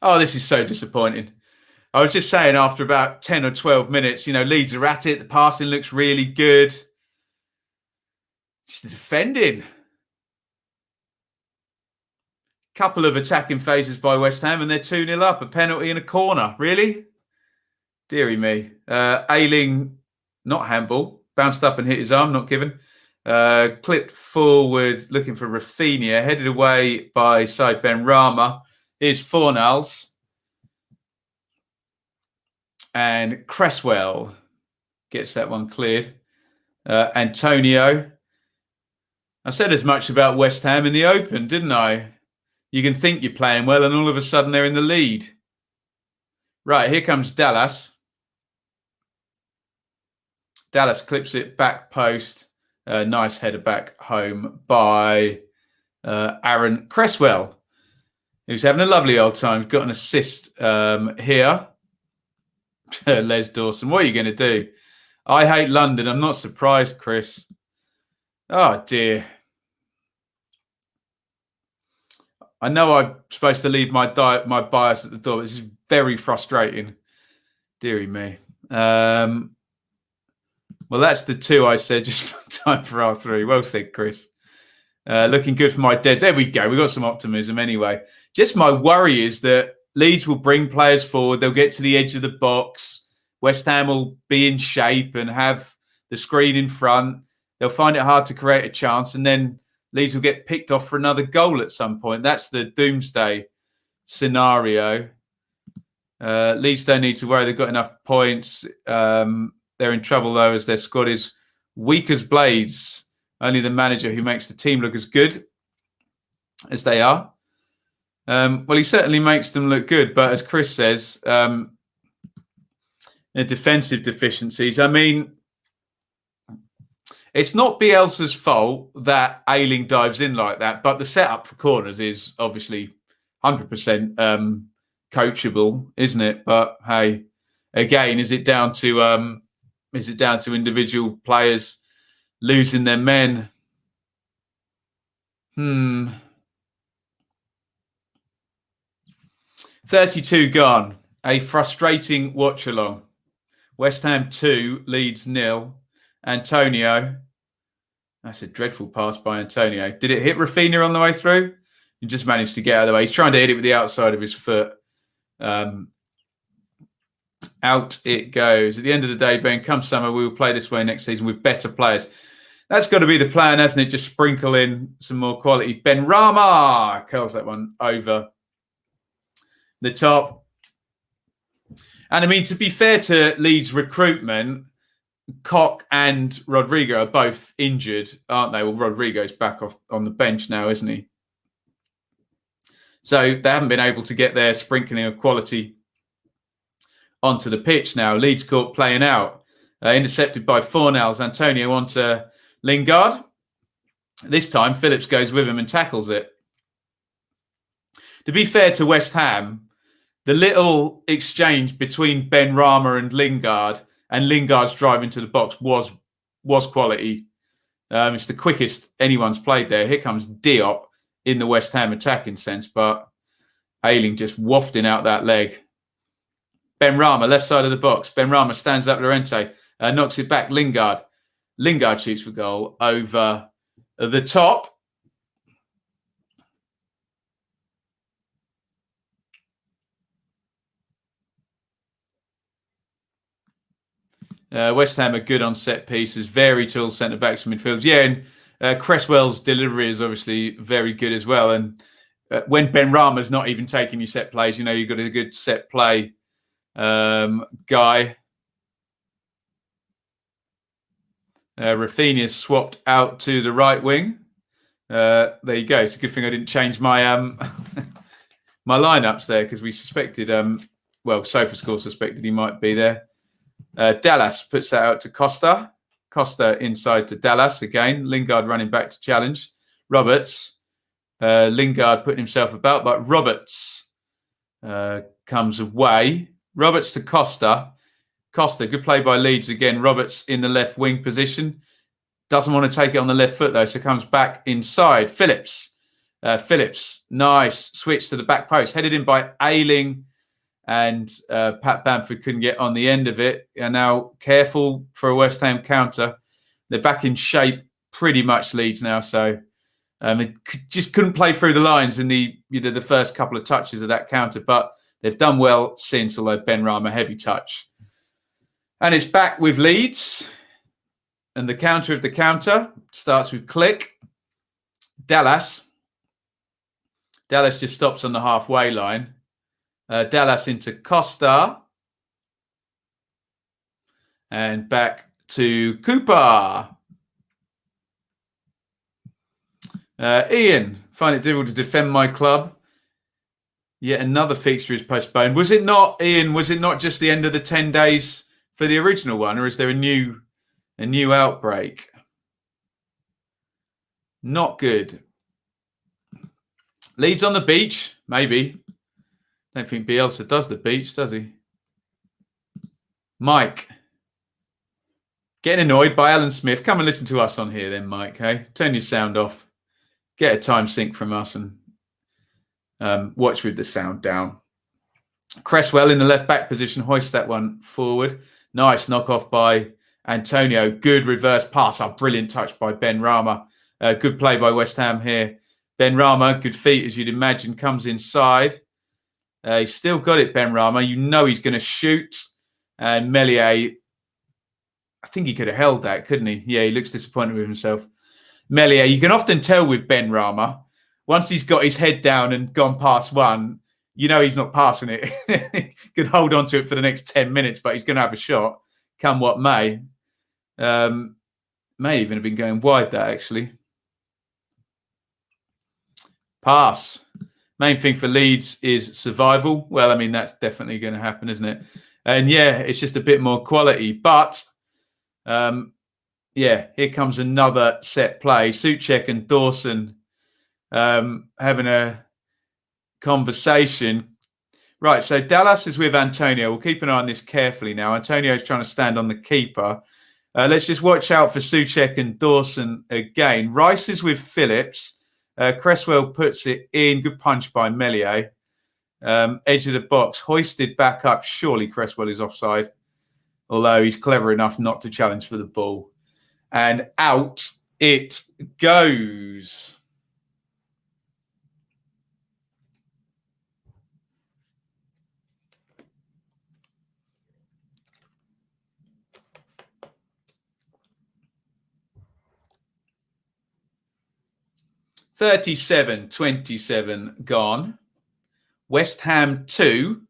Oh, this is so disappointing. I was just saying after about 10 or 12 minutes, you know, Leeds are at it. The passing looks really good. Just the defending. Couple of attacking phases by West Ham and they're 2-0 up. A penalty and a corner. Really? Deary me. Ailing, not handball. Bounced up and hit his arm, not given. Clipped forward, looking for Rafinha. Headed away by Said Benrahma. Here's Fornals. And Cresswell gets that one cleared. Antonio. I said as much about West Ham in the Open, didn't I? You can think you're playing well and all of a sudden they're in the lead. Right, here comes Dallas. Dallas clips it back post. Nice header back home by Aaron Cresswell, who's having a lovely old time. He's got an assist here. Les Dawson, what are you going to do? I hate London. I'm not surprised, Chris. Oh, dear. I know I'm supposed to leave my bias at the door. This is very frustrating. Deary me. Well, that's the 2 I said, just time for R3. Well said, Chris. Looking good for my Des. There we go. We've got some optimism anyway. Just my worry is that Leeds will bring players forward. They'll get to the edge of the box. West Ham will be in shape and have the screen in front. They'll find it hard to create a chance. And then Leeds will get picked off for another goal at some point. That's the doomsday scenario. Leeds don't need to worry. They've got enough points. They're in trouble, though, as their squad is weak as blades. Only the manager who makes the team look as good as they are. Well, he certainly makes them look good. But as Chris says, the defensive deficiencies. I mean, it's not Bielsa's fault that Ailing dives in like that. But the setup for corners is obviously 100% coachable, isn't it? But hey, again, is it down to individual players losing their men? 32 gone. A frustrating watch along. West Ham 2, Leeds 0. Antonio. That's a dreadful pass by Antonio. Did it hit Rafinha on the way through? He just managed to get out of the way. He's trying to hit it with the outside of his foot. Out it goes. At the end of the day, Ben, come summer, we will play this way next season with better players. That's got to be the plan, hasn't it? Just sprinkle in some more quality. Benrahma curls that one over the top. And I mean, to be fair to Leeds recruitment, Koch and Rodrigo are both injured, aren't they? Well, Rodrigo's back off on the bench now, isn't he? So they haven't been able to get their sprinkling of quality onto the pitch now. Leeds caught playing out. Intercepted by Fornals. Antonio onto Lingard. This time, Phillips goes with him and tackles it. To be fair to West Ham, the little exchange between Benrahma and Lingard's drive into the box was quality. It's the quickest anyone's played there. Here comes Diop in the West Ham attacking sense, but Ayling just wafting out that leg. Benrahma, left side of the box. Benrahma stands up Llorente, knocks it back. Lingard. Lingard shoots for goal over the top. West Ham are good on set pieces, very tall centre backs and midfielders. Yeah, and Cresswell's delivery is obviously very good as well. And when Benrahma's not even taking your set plays, you've got a good set play guy. Rafinha's swapped out to the right wing. There you go. It's a good thing I didn't change my my lineups there, because we suspected, SofaScore suspected he might be there. Dallas puts that out to Costa. Costa inside to Dallas again. Lingard running back to challenge. Roberts. Lingard putting himself about, but Roberts comes away. Roberts to Costa. Costa, good play by Leeds again. Roberts in the left wing position. Doesn't want to take it on the left foot though, so comes back inside. Phillips. Nice switch to the back post. Headed in by Ayling. And Pat Bamford couldn't get on the end of it. And now careful for a West Ham counter. They're back in shape pretty much, Leeds now. So it just couldn't play through the lines in the first couple of touches of that counter. But they've done well since, although Benrahma heavy touch. And it's back with Leeds. And the counter of the counter starts with Click. Dallas. Dallas just stops on the halfway line. Dallas into Costa. And back to Cooper. Iain, find it difficult to defend my club. Yet another fixture is postponed. Was it not, Iain, was it not just the end of the 10 days for the original one, or is there a new outbreak? Not good. Leeds on the beach, maybe. Don't think Bielsa does the beach, does he? Mike. Getting annoyed by Alan Smith. Come and listen to us on here then, Mike. Hey, turn your sound off. Get a time sync from us and watch with the sound down. Cresswell in the left back position. Hoist that one forward. Nice knock off by Antonio. Good reverse pass. A brilliant touch by Benrahma. Good play by West Ham here. Benrahma, good feet as you'd imagine, comes inside. He's still got it, Benrahma. You know he's going to shoot. And Meslier, I think he could have held that, couldn't he? Yeah, he looks disappointed with himself. Meslier, you can often tell with Benrahma, once he's got his head down and gone past one, you know he's not passing it. Could hold on to it for the next 10 minutes, but he's going to have a shot, come what may. May even have been going wide, that actually. Pass. Main thing for Leeds is survival. Well, I mean, that's definitely going to happen, isn't it? And yeah, it's just a bit more quality. But yeah, here comes another set play. Souček and Dawson having a conversation. Right, so Dallas is with Antonio. We'll keep an eye on this carefully now. Antonio's trying to stand on the keeper. Let's just watch out for Souček and Dawson again. Rice is with Phillips. Cresswell puts it in. Good punch by Meslier. Edge of the box. Hoisted back up. Surely Cresswell is offside. Although he's clever enough not to challenge for the ball. And out it goes. (37-27) gone. West Ham 2,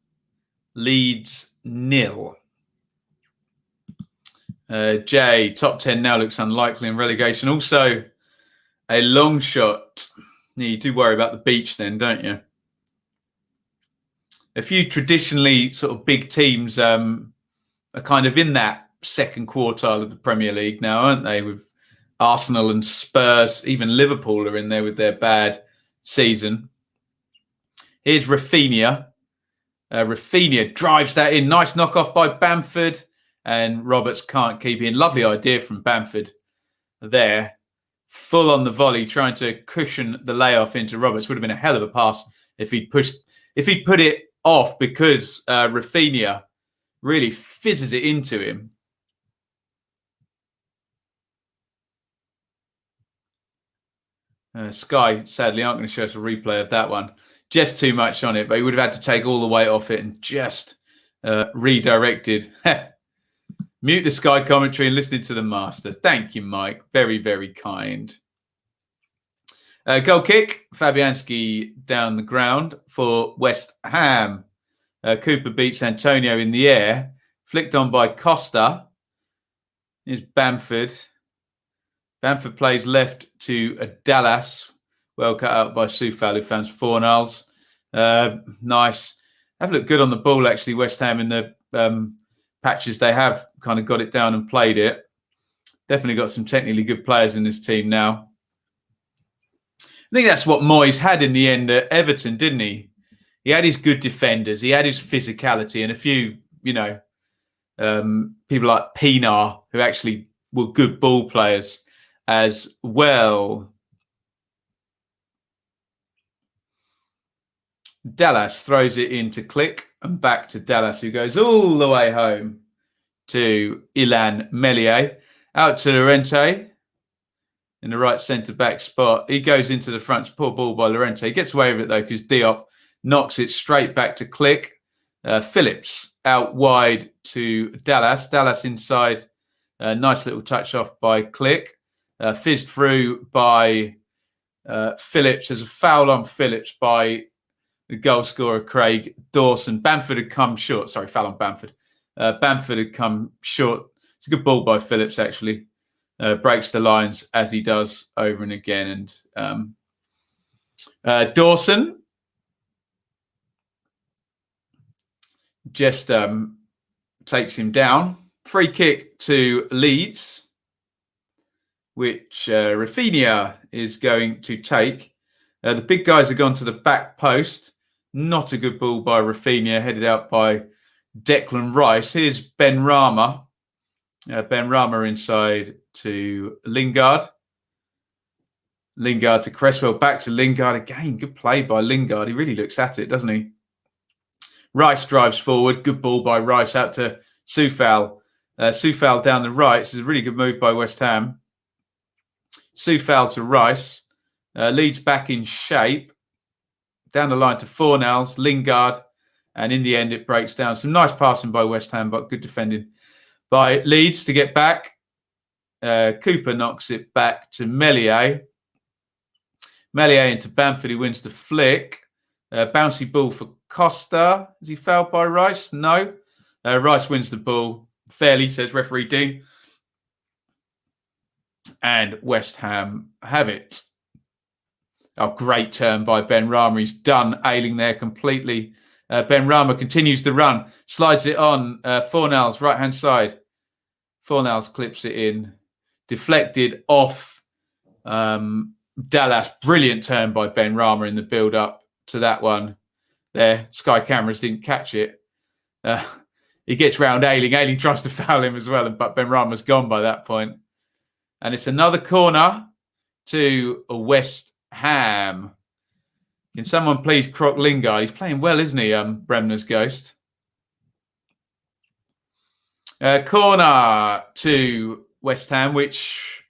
Leeds 0. Jay, top 10 now looks unlikely in relegation. Also, a long shot. You do worry about the beach then, don't you? A few traditionally sort of big teams are kind of in that second quartile of the Premier League now, aren't they? With Arsenal and Spurs, even Liverpool are in there with their bad season. Here's Rafinha. Rafinha drives that in. Nice knockoff by Bamford. And Roberts can't keep in. Lovely idea from Bamford there. full on the volley, trying to cushion the layoff into Roberts. Would have been a hell of a pass if he'd put it off, because Rafinha really fizzes it into him. Sky sadly aren't going to show us a replay of that one. Just too much on it, but he would have had to take all the weight off it and just redirected. Mute the Sky commentary and listening to the master. Thank you, Mike. Very, very kind. Goal kick, Fabianski down the ground for West Ham. Cooper beats Antonio in the air. Flicked on by Costa. Here's Bamford. Bamford plays left to Dallas. Well cut out by Soufal, who found Fornals. Nice. Have looked good on the ball, actually, West Ham, in the patches they have kind of got it down and played it. Definitely got some technically good players in this team now. I think that's what Moyes had in the end at Everton, didn't he? He had his good defenders, he had his physicality, and a few, people like Pinar, who actually were good ball players as well. Dallas throws it into Click and back to Dallas, who goes all the way home to Ilan Meslier. Out to Llorente in the right centre-back spot. He goes into the front. Poor ball by Llorente. He gets away with it, though, because Diop knocks it straight back to Click. Phillips out wide to Dallas. Dallas inside. Nice little touch off by Click. Fizzed through by Phillips. There's a foul on Phillips by the goal scorer, Craig Dawson. Bamford had come short. Sorry, foul on Bamford. Bamford had come short. It's a good ball by Phillips, actually. Breaks the lines as he does over and again. And Dawson just takes him down. Free kick to Leeds, which Rafinha is going to take. The big guys have gone to the back post. Not a good ball by Rafinha, headed out by Declan Rice. Here's Ben Rama. Ben Rama inside to Lingard. Lingard to Cresswell, back to Lingard again. Good play by Lingard. He really looks at it, doesn't he? Rice drives forward. Good ball by Rice out to Soufal. Soufal down the right. This is a really good move by West Ham. Soufal to Rice. Leeds back in shape. Down the line to Fornals, Lingard. And in the end, it breaks down. Some nice passing by West Ham, but good defending by Leeds to get back. Cooper knocks it back to Meslier. Meslier into Bamford, who wins the flick. Bouncy ball for Costa. Is he fouled by Rice? No. Rice wins the ball fairly, says referee Dean. And West Ham have it. Oh, great turn by Ben Rama. He's done Ailing there completely. Ben Rama continues the run. Slides it on. Fornals, right-hand side. Fornals clips it in. Deflected off Dallas. Brilliant turn by Ben Rama in the build-up to that one. There, Sky cameras didn't catch it. He gets round Ailing. Ailing tries to foul him as well, but Ben Rama's gone by that point. And it's another corner to West Ham. Can someone please crock Lingard? He's playing well, isn't he, Bremner's ghost? Corner to West Ham, which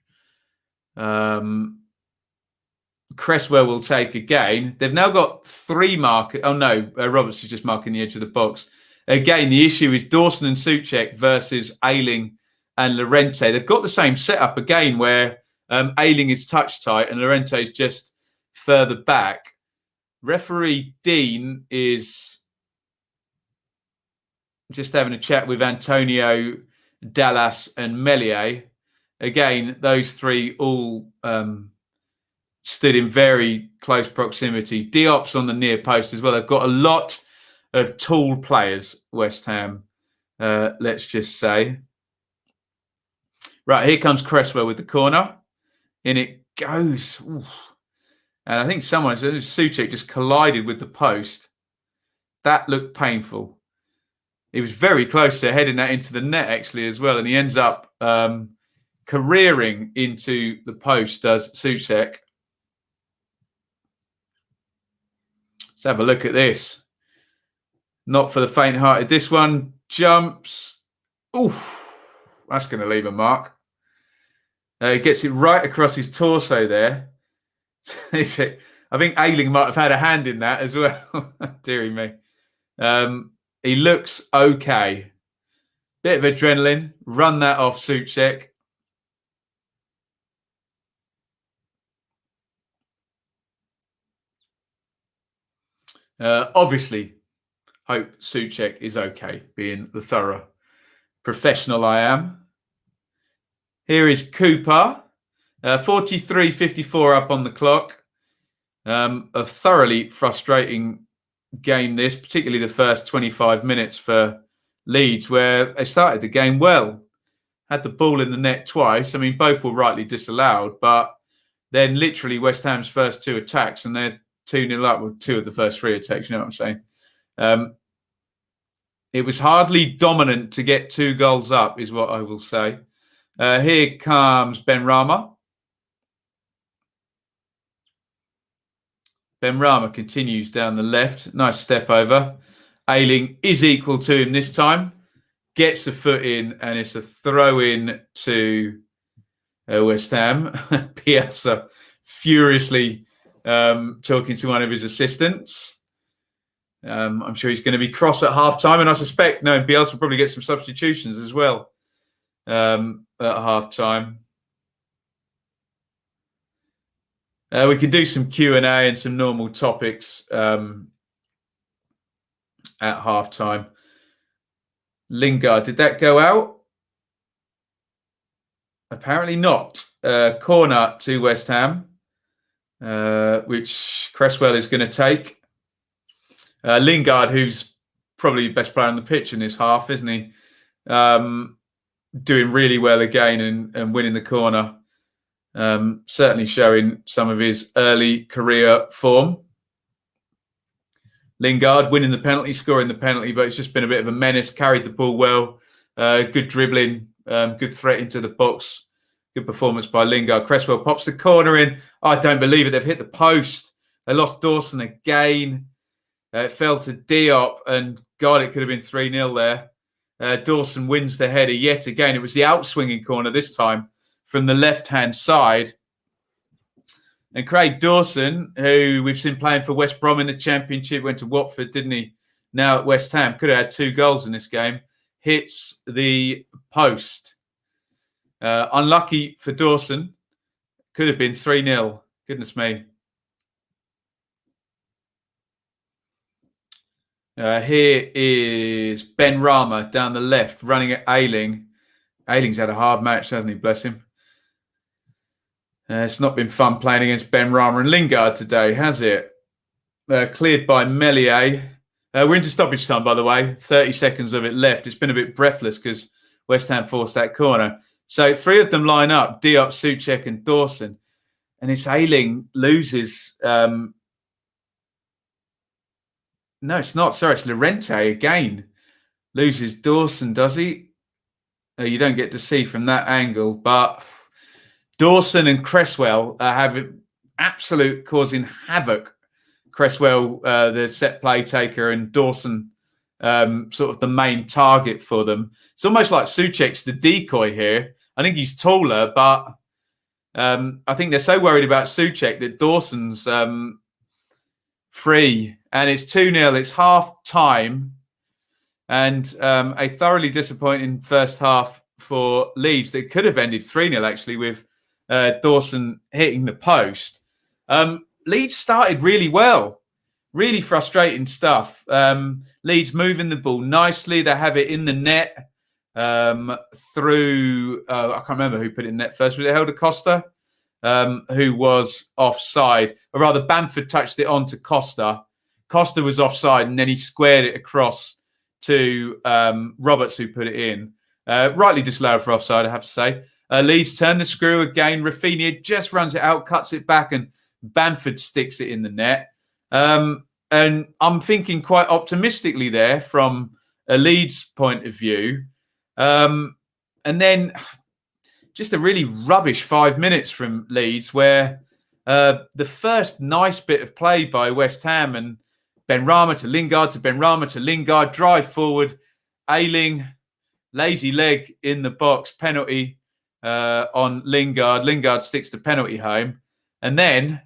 Cresswell will take again. They've now got 3 markers. Oh, no, Roberts is just marking the edge of the box. Again, the issue is Dawson and Souček versus Ailing and Llorente. They've got the same setup again, where Ailing is touch tight and Llorente is just further back. Referee Dean is just having a chat with Antonio, Dallas and Meslier. Again, those 3 all stood in very close proximity. Diop's on the near post as well. They've got a lot of tall players, West Ham, let's just say. Right, here comes Cresswell with the corner. In it goes. Ooh. And I think Souček just collided with the post. That looked painful. He was very close to heading that into the net, actually, as well. And he ends up careering into the post does Souček. Let's have a look at this. Not for the faint-hearted. This one jumps. Oof, that's going to leave a mark. He gets it right across his torso there. I think Ailing might have had a hand in that as well. Deary me. He looks okay. Bit of adrenaline. Run that off Souček. Obviously, hope Souček is okay, being the thorough professional I am. Here is Cooper. 43.54 up on the clock. A thoroughly frustrating game this, particularly the first 25 minutes for Leeds, where they started the game well. Had the ball in the net twice. I mean, both were rightly disallowed, but then literally West Ham's first two attacks, and they're 2-0 up with two of the first three attacks, you know what I'm saying? It was hardly dominant to get 2 goals up, is what I will say. Here comes Benrahma. Benrahma continues down the left. Nice step over. Ailing is equal to him this time. Gets a foot in, and it's a throw in to West Ham. Piazza furiously talking to one of his assistants. I'm sure he's going to be cross at half-time, and I suspect Bielsa will probably get some substitutions as well at half-time. We can do some Q&A and some normal topics at half-time. Lingard, did that go out? Apparently not. Corner to West Ham, which Cresswell is going to take. Lingard, who's probably the best player on the pitch in this half, isn't he? Doing really well again and winning the corner. Certainly showing some of his early career form. Lingard winning the penalty, scoring the penalty, but it's just been a bit of a menace. Carried the ball well. Good dribbling. Good threat into the box. Good performance by Lingard. Cresswell pops the corner in. I don't believe it. They've hit the post. They lost Dawson again. It fell to Diop, and God, it could have been 3-0 there. Dawson wins the header yet again. It was the outswinging corner this time from the left-hand side. And Craig Dawson, who we've seen playing for West Brom in the Championship, went to Watford, didn't he? Now at West Ham, could have had 2 goals in this game. Hits the post. Unlucky for Dawson. Could have been 3-0. Goodness me. Here is Benrahma down the left, running at Ailing. Ailing's had a hard match, hasn't he? Bless him. It's not been fun playing against Benrahma and Lingard today, has it? Cleared by Meslier. We're into stoppage time, by the way. 30 seconds of it left. It's been a bit breathless because West Ham forced that corner. So 3 of them line up, Diop, Souček and Dawson. And it's Ailing loses... no, it's not. Sorry, it's Llorente again. Loses Dawson, does he? You don't get to see from that angle, but Dawson and Cresswell have absolute causing havoc. Cresswell, the set play taker, and Dawson, sort of the main target for them. It's almost like Souček's the decoy here. I think he's taller, but I think they're so worried about Souček that Dawson's free. And it's 2-0. It's half time. And a thoroughly disappointing first half for Leeds that could have ended 3-0, actually, with Dawson hitting the post. Leeds started really well. Really frustrating stuff. Leeds moving the ball nicely. They have it in the net through... I can't remember who put it in net first. Was it Helder Costa? Who was offside. Or rather, Bamford touched it on to Costa. Costa was offside, and then he squared it across to Roberts, who put it in. Rightly disallowed for offside, I have to say. Leeds turn the screw again. Rafinha just runs it out, cuts it back, and Bamford sticks it in the net. And I'm thinking quite optimistically there from a Leeds point of view. And then just a really rubbish 5 minutes from Leeds, where the first nice bit of play by West Ham and Benrahma to Lingard to Benrahma to Lingard, drive forward, Ailing, lazy leg in the box, penalty on Lingard. Lingard sticks the penalty home. And then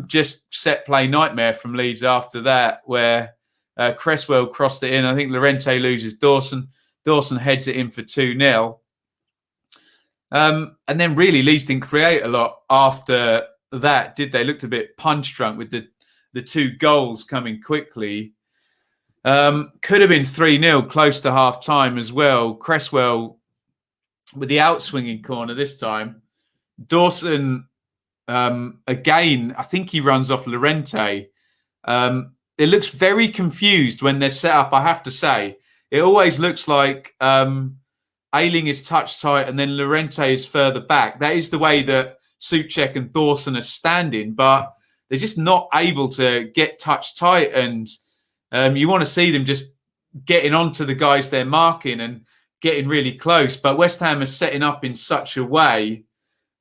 just set play nightmare from Leeds after that, where Cresswell crossed it in. I think Llorente loses Dawson. Dawson heads it in for 2-0. And then really Leeds didn't create a lot after that, did they? Looked a bit punch drunk with the 2 goals coming quickly. Could have been 3-0 close to half time as well. Cresswell with the outswinging corner this time. Dawson, again, I think he runs off Llorente. It looks very confused when they're set up, I have to say. It always looks like Ailing is touch tight and then Llorente is further back. That is the way that Souček and Dawson are standing, but they're just not able to get touch tight. And you want to see them just getting onto the guys they're marking and getting really close. But West Ham is setting up in such a way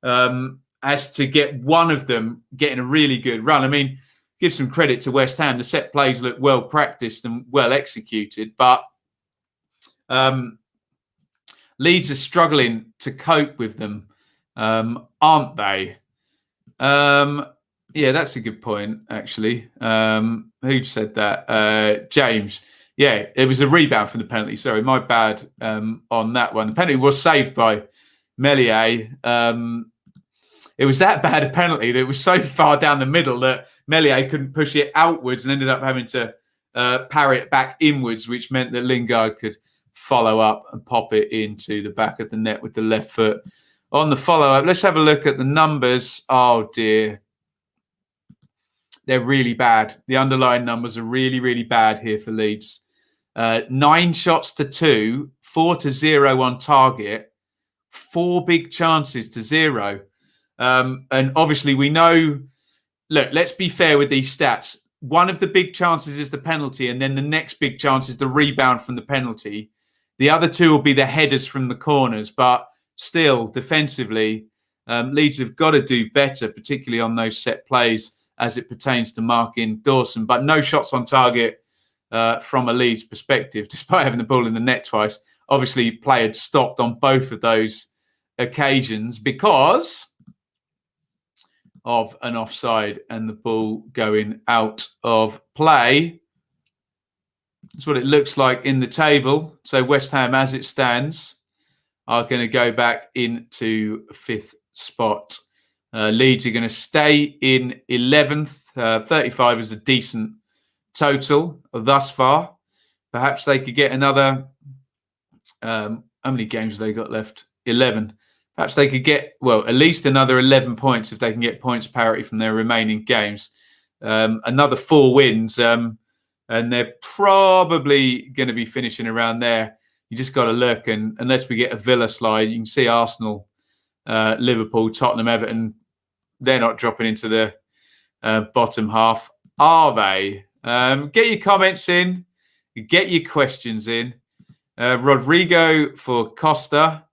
as to get one of them getting a really good run. I mean, give some credit to West Ham. The set plays look well practiced and well executed, but Leeds are struggling to cope with them, aren't they? Yeah, that's a good point, actually. Who said that? James. Yeah, it was a rebound from the penalty. Sorry, my bad on that one. The penalty was saved by Meslier. It was that bad a penalty that it was so far down the middle that Meslier couldn't push it outwards and ended up having to parry it back inwards, which meant that Lingard could follow up and pop it into the back of the net with the left foot on the follow-up. Let's have a look at the numbers. Oh, dear. They're really bad. The underlying numbers are really, really bad here for Leeds. 9 shots to 2, 4 to 0 on target, 4 big chances to 0. And obviously we know, look, let's be fair with these stats. One of the big chances is the penalty, and then the next big chance is the rebound from the penalty. The other 2 will be the headers from the corners, but still, defensively, Leeds have got to do better, particularly on those set plays as it pertains to marking Dawson. But no shots on target from a Leeds perspective, despite having the ball in the net twice. Obviously, play had stopped on both of those occasions because of an offside and the ball going out of play. That's what it looks like in the table. So West Ham, as it stands, are going to go back into 5th spot. Leeds are going to stay in 11th. 35 is a decent total thus far. Perhaps they could get another... how many games have they got left? 11. Perhaps they could get, well, at least another 11 points if they can get points parity from their remaining games. Another 4 wins. And they're probably going to be finishing around there. You just got to look, and unless we get a Villa slide, you can see Arsenal, Liverpool, Tottenham, Everton, they're not dropping into the bottom half, are they? Get your comments in, get your questions in. Rodrigo for Costa,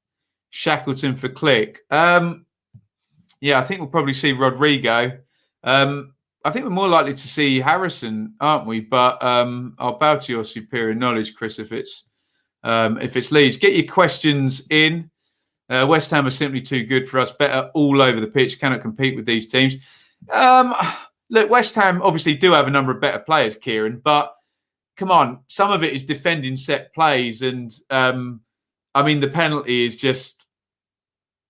Shackleton for Click. Yeah, I think we'll probably see Rodrigo. I think we're more likely to see Harrison, aren't we? But I'll bow to your superior knowledge, Chris, if it's Leeds. Get your questions in. West Ham are simply too good for us. Better all over the pitch. Cannot compete with these teams. Look, West Ham obviously do have a number of better players, Kieran, but come on, some of it is defending set plays. And, I mean, the penalty is just,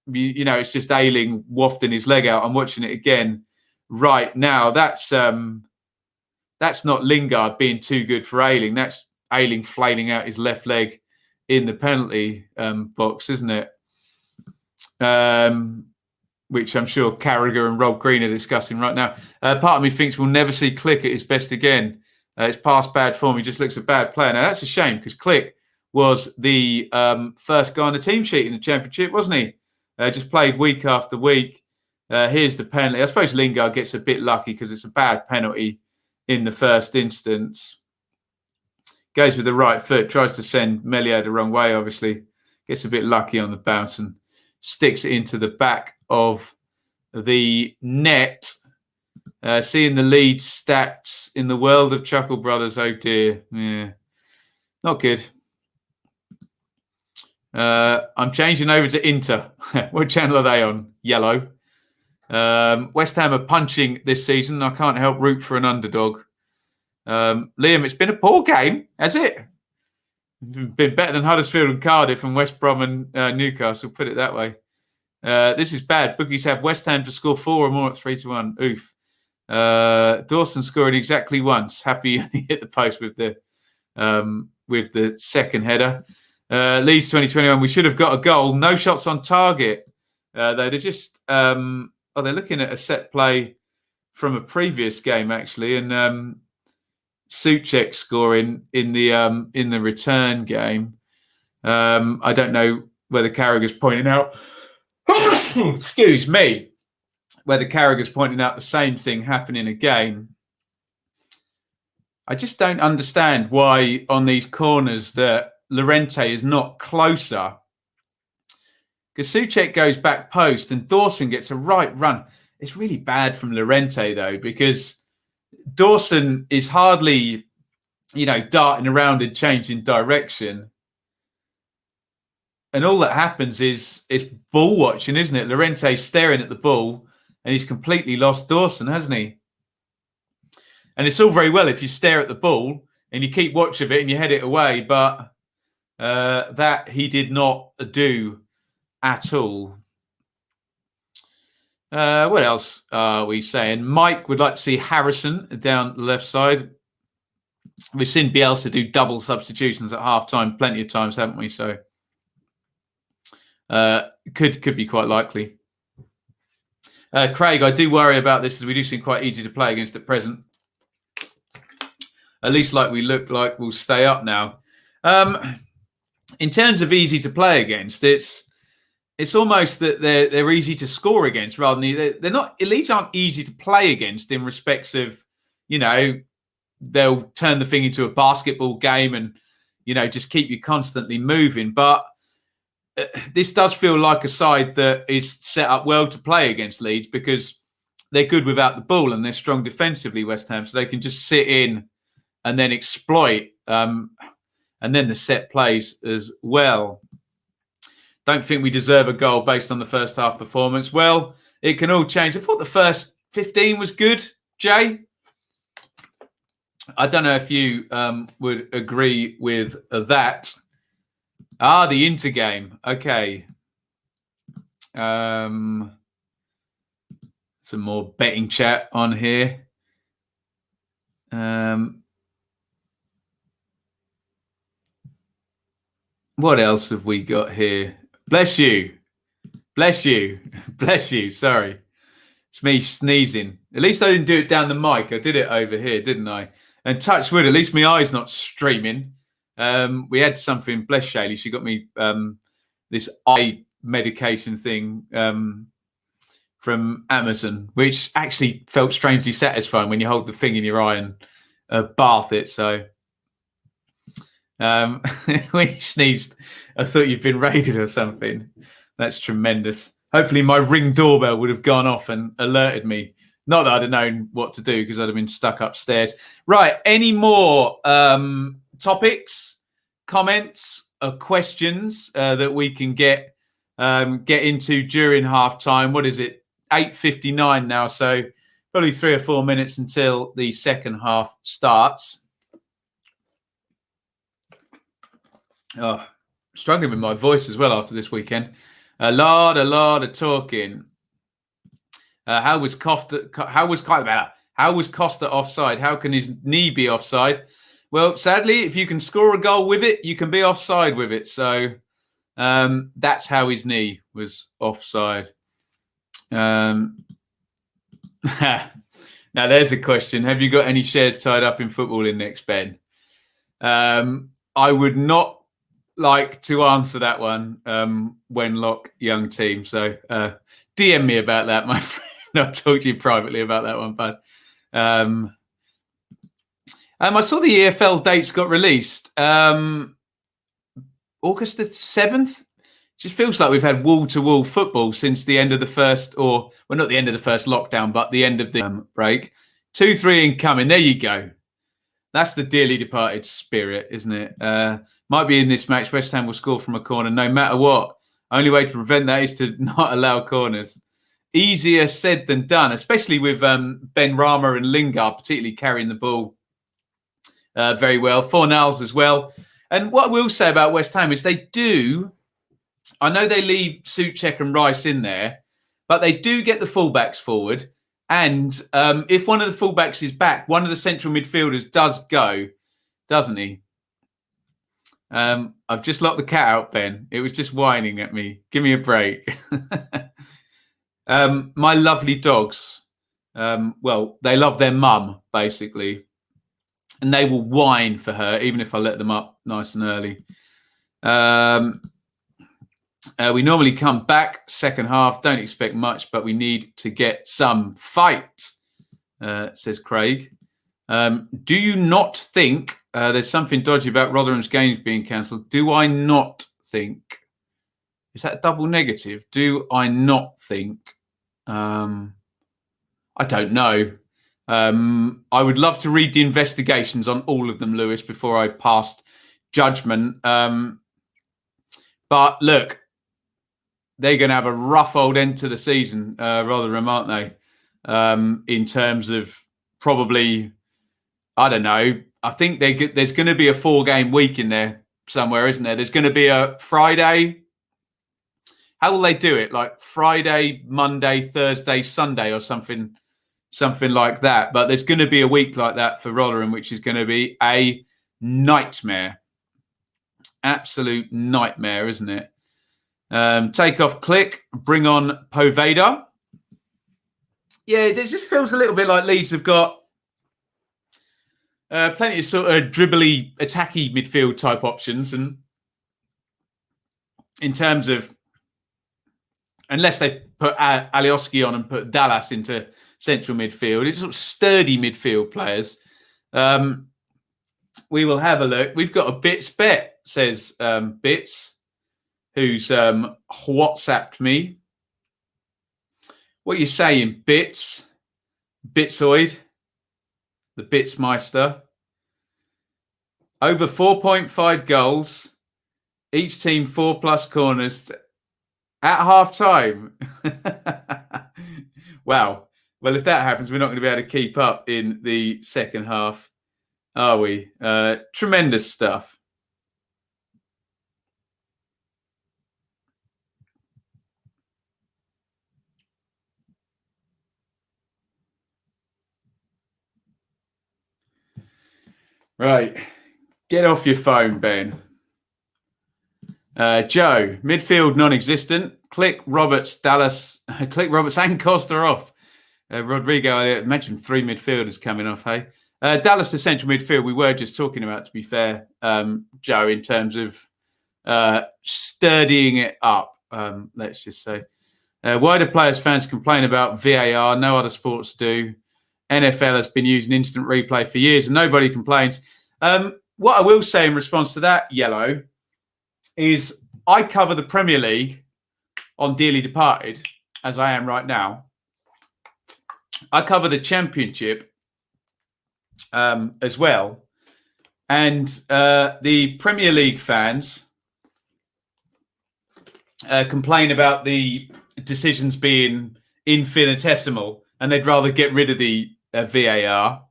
it's just Ailing wafting his leg out. I'm watching it again right now. That's not Lingard being too good for Ailing. That's Ailing flailing out his left leg in the penalty box, isn't it? Which I'm sure Carragher and Rob Green are discussing right now. Part of me thinks we'll never see Click at his best again. It's past bad form. He just looks a bad player. Now, that's a shame because Click was the first guy on the team sheet in the Championship, wasn't he? Just played week after week. Here's the penalty. I suppose Lingard gets a bit lucky because it's a bad penalty in the first instance. Goes with the right foot, tries to send Meslier the wrong way, obviously. Gets a bit lucky on the bounce and sticks it into the back of the net. Seeing the Leeds stats in the world of Chuckle Brothers. Oh dear. Yeah. Not good. I'm changing over to Inter. What channel are they on? Yellow. West Ham are punching this season. I can't help root for an underdog. Liam, it's been a poor game, has it? Been better than Huddersfield and Cardiff and West Brom and Newcastle, put it that way. This is bad. Bookies have West Ham to score 4 or more at 3-1. Oof. Dawson scored exactly once. Happy he hit the post with the second header. Leeds 2021. We should have got a goal. No shots on target. They're just they're looking at a set play from a previous game actually, and Souček scoring in the return game. I don't know whether Carragher's pointing out. Excuse me. Whether Carragher's pointing out the same thing happening again. I just don't understand why on these corners that Llorente is not closer. Because Souček goes back post and Dawson gets a right run. It's really bad from Llorente though, because Dawson is hardly, darting around and changing direction. And all that happens is ball watching, isn't it? Llorente's staring at the ball and he's completely lost Dawson, hasn't he? And it's all very well if you stare at the ball and you keep watch of it and you head it away, but that he did not do at all. What else are we saying? Mike would like to see Harrison down the left side. We've seen Bielsa do double substitutions at half-time plenty of times, haven't we? So could be quite likely. Craig, I do worry about this as we do seem quite easy to play against at present. At least like we look like we'll stay up now. In terms of easy to play against, it's almost that they're easy to score against rather than they're not. Leeds aren't easy to play against in respects of, they'll turn the thing into a basketball game and, just keep you constantly moving. But this does feel like a side that is set up well to play against Leeds because they're good without the ball and they're strong defensively, West Ham, so they can just sit in and then exploit and then the set plays as well. Don't think we deserve a goal based on the first half performance. Well, it can all change. I thought the first 15 was good, Jay. I don't know if you would agree with that. The Inter game. Okay. Some more betting chat on here. What else have we got here? Bless you. Bless you. Bless you. Sorry. It's me sneezing. At least I didn't do it down the mic. I did it over here, didn't I? And touch wood, at least my eye's not streaming. We had something, bless Shaylee, she got me this eye medication thing from Amazon, which actually felt strangely satisfying when you hold the thing in your eye and bath it. So when you sneezed, I thought you'd been raided or something. That's tremendous. Hopefully my Ring doorbell would have gone off and alerted me. Not that I'd have known what to do because I'd have been stuck upstairs. Right. Any more topics, comments, or questions that we can get into during half time? What is it? 8:59 now. So probably 3 or 4 minutes until the second half starts. Oh, struggling with my voice as well after this weekend. A lot of talking. How was Costa offside? How can his knee be offside? Well, sadly, if you can score a goal with it, you can be offside with it. So that's how his knee was offside. Now, there's a question. Have you got any shares tied up in football index, Ben? I would not like to answer that one when Lock young team. So DM me about that, my friend. I'll talk to you privately about that one, bud. I saw the EFL dates got released. August the 7th. just feels like we've had wall-to-wall football since the end of the first, or well, not the end of the first lockdown, but the end of the break. 2-3 incoming. There you go. That's the dearly departed spirit, isn't it? Might be in this match. West Ham will score from a corner no matter what. Only way to prevent that is to not allow corners. Easier said than done, especially with Ben Rama and Lingard particularly carrying the ball very well. Fornals as well. And what I will say about West Ham is they do, I know they leave Souček and Rice in there, but they do get the fullbacks forward. And if one of the fullbacks is back, one of the central midfielders does go, doesn't he? I've just locked the cat out, Ben. It was just whining at me. Give me a break. My lovely dogs, well, they love their mum, basically. And they will whine for her, even if I let them up nice and early. We normally come back second half. Don't expect much, but we need to get some fight, says Craig. Do you not think there's something dodgy about Rotherham's games being cancelled? Do I not think? Is that a double negative? Do I not think? I don't know. I would love to read the investigations on all of them, Lewis, before I passed judgment. But look, they're going to have a rough old end to the season, Rotherham, aren't they? In terms of probably, I don't know. I think there's going to be a 4-game week in there somewhere, isn't there? There's going to be a Friday. How will they do it? Like Friday, Monday, Thursday, Sunday or something like that. But there's going to be a week like that for Rotherham, which is going to be a nightmare. Absolute nightmare, isn't it? Take off Click, bring on Poveda. Yeah, it just feels a little bit like Leeds have got plenty of sort of dribbly, attacky midfield type options. And in terms of, unless they put Alioski on and put Dallas into central midfield, it's sort of sturdy midfield players. We will have a look. We've got a Bits bet, says Bits, who's WhatsApped me. What are you saying, Bits? Bitsoid, the Bitsmeister. Over 4.5 goals, each team 4+ corners at half time. Wow. Well, if that happens, we're not going to be able to keep up in the second half, are we? Tremendous stuff. Right. Get off your phone, Ben. Joe, midfield non-existent. Click Roberts, Dallas. Click Roberts and Costa off. Rodrigo, I imagine 3 midfielders coming off, hey? Dallas, the central midfield, we were just talking about, to be fair, Joe, in terms of sturdying it up, let's just say. Why do players, fans complain about VAR? No other sports do. NFL has been using instant replay for years and nobody complains. What I will say in response to that, Yellow, is I cover the Premier League on Dearly Departed, as I am right now. I cover the Championship as well. And the Premier League fans complain about the decisions being infinitesimal and they'd rather get rid of the VAR.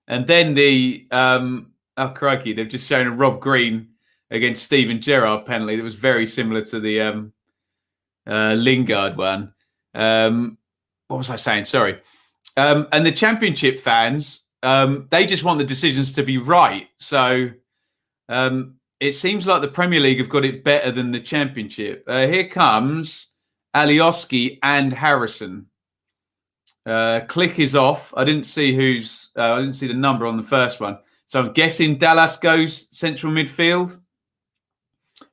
And then the, oh crikey, they've just shown a Rob Green against Steven Gerrard penalty that was very similar to the Lingard one. What was I saying? Sorry. And the Championship fans, they just want the decisions to be right. So it seems like the Premier League have got it better than the Championship. Here comes Alioski and Harrison. Click is off. I didn't see I didn't see the number on the first one. So I'm guessing Dallas goes central midfield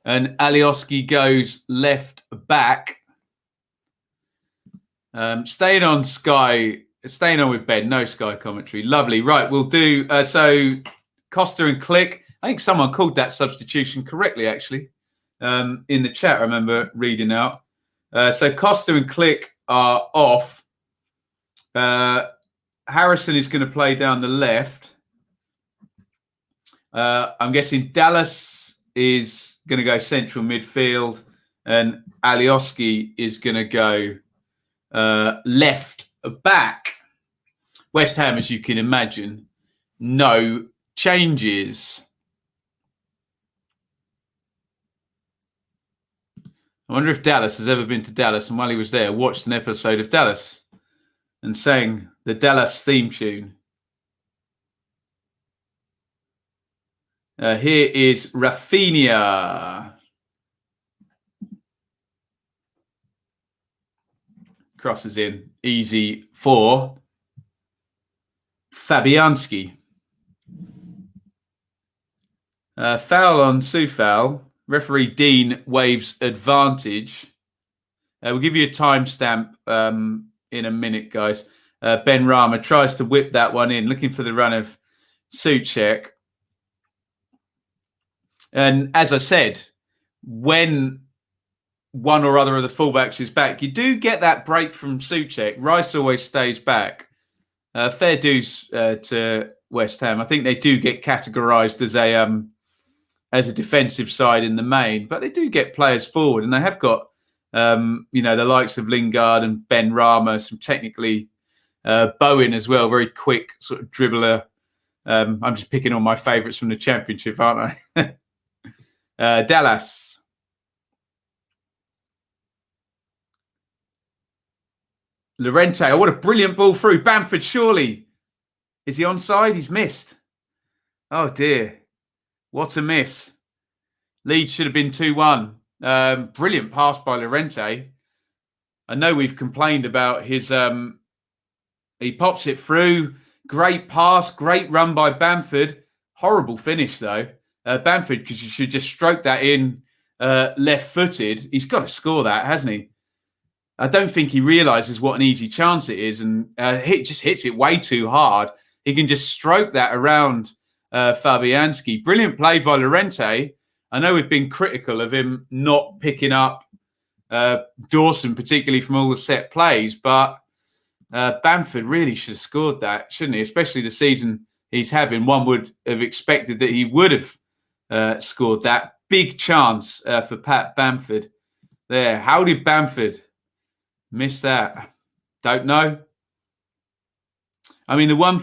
and Alioski goes left back. Staying on with Ben, no Sky commentary. Lovely. Right, we'll do, so Costa and Click. I think someone called that substitution correctly, actually. in the chat. I remember reading out. So Costa and Click are off. Harrison is going to play down the left. I'm guessing Dallas is going to go central midfield, and Alioski is going to go left back. West Ham, as you can imagine, no changes. I wonder if Dallas has ever been to Dallas, and while he was there, watched an episode of Dallas and sang the Dallas theme tune. Here is Rafinha. Crosses in. Easy for Fabianski. Foul on Soufal. Referee Dean waves advantage. We'll give you a timestamp in a minute, guys. Ben Rama tries to whip that one in, looking for the run of Souček. And as I said, when one or other of the fullbacks is back, you do get that break from Souček. Rice always stays back. Fair dues to West Ham. I think they do get categorised as a defensive side in the main, but they do get players forward, and they have got the likes of Lingard and Ben Rama, some technically Bowen as well, very quick sort of dribbler. I'm just picking all my favourites from the Championship, aren't I? Dallas. Llorente. Oh, what a brilliant ball through. Bamford, surely. Is he onside? He's missed. Oh, dear. What a miss. Leeds should have been 2-1. Brilliant pass by Llorente. I know we've complained about his... he pops it through. Great pass. Great run by Bamford. Horrible finish, though. Bamford, because you should just stroke that in left-footed. He's got to score that, hasn't he? I don't think he realises what an easy chance it is, and just hits it way too hard. He can just stroke that around Fabianski. Brilliant play by Llorente. I know we've been critical of him not picking up Dawson, particularly from all the set plays, but Bamford really should have scored that, shouldn't he? Especially the season he's having. One would have expected that he would have scored that. Big chance for Pat Bamford there. How did Bamford miss that? Don't know. I mean, the one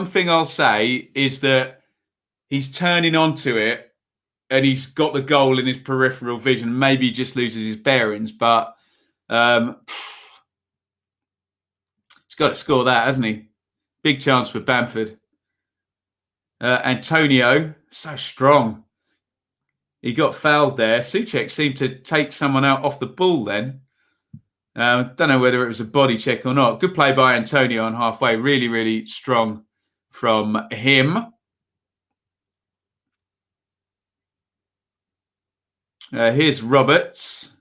thing I'll say is that he's turning onto it and he's got the goal in his peripheral vision. Maybe he just loses his bearings, but he's got to score that, hasn't he? Big chance for Bamford. Antonio, so strong. He got fouled there. Souček seemed to take someone out off the ball then. Don't know whether it was a body check or not. Good play by Antonio on halfway. Really, really strong from him. Here's Roberts.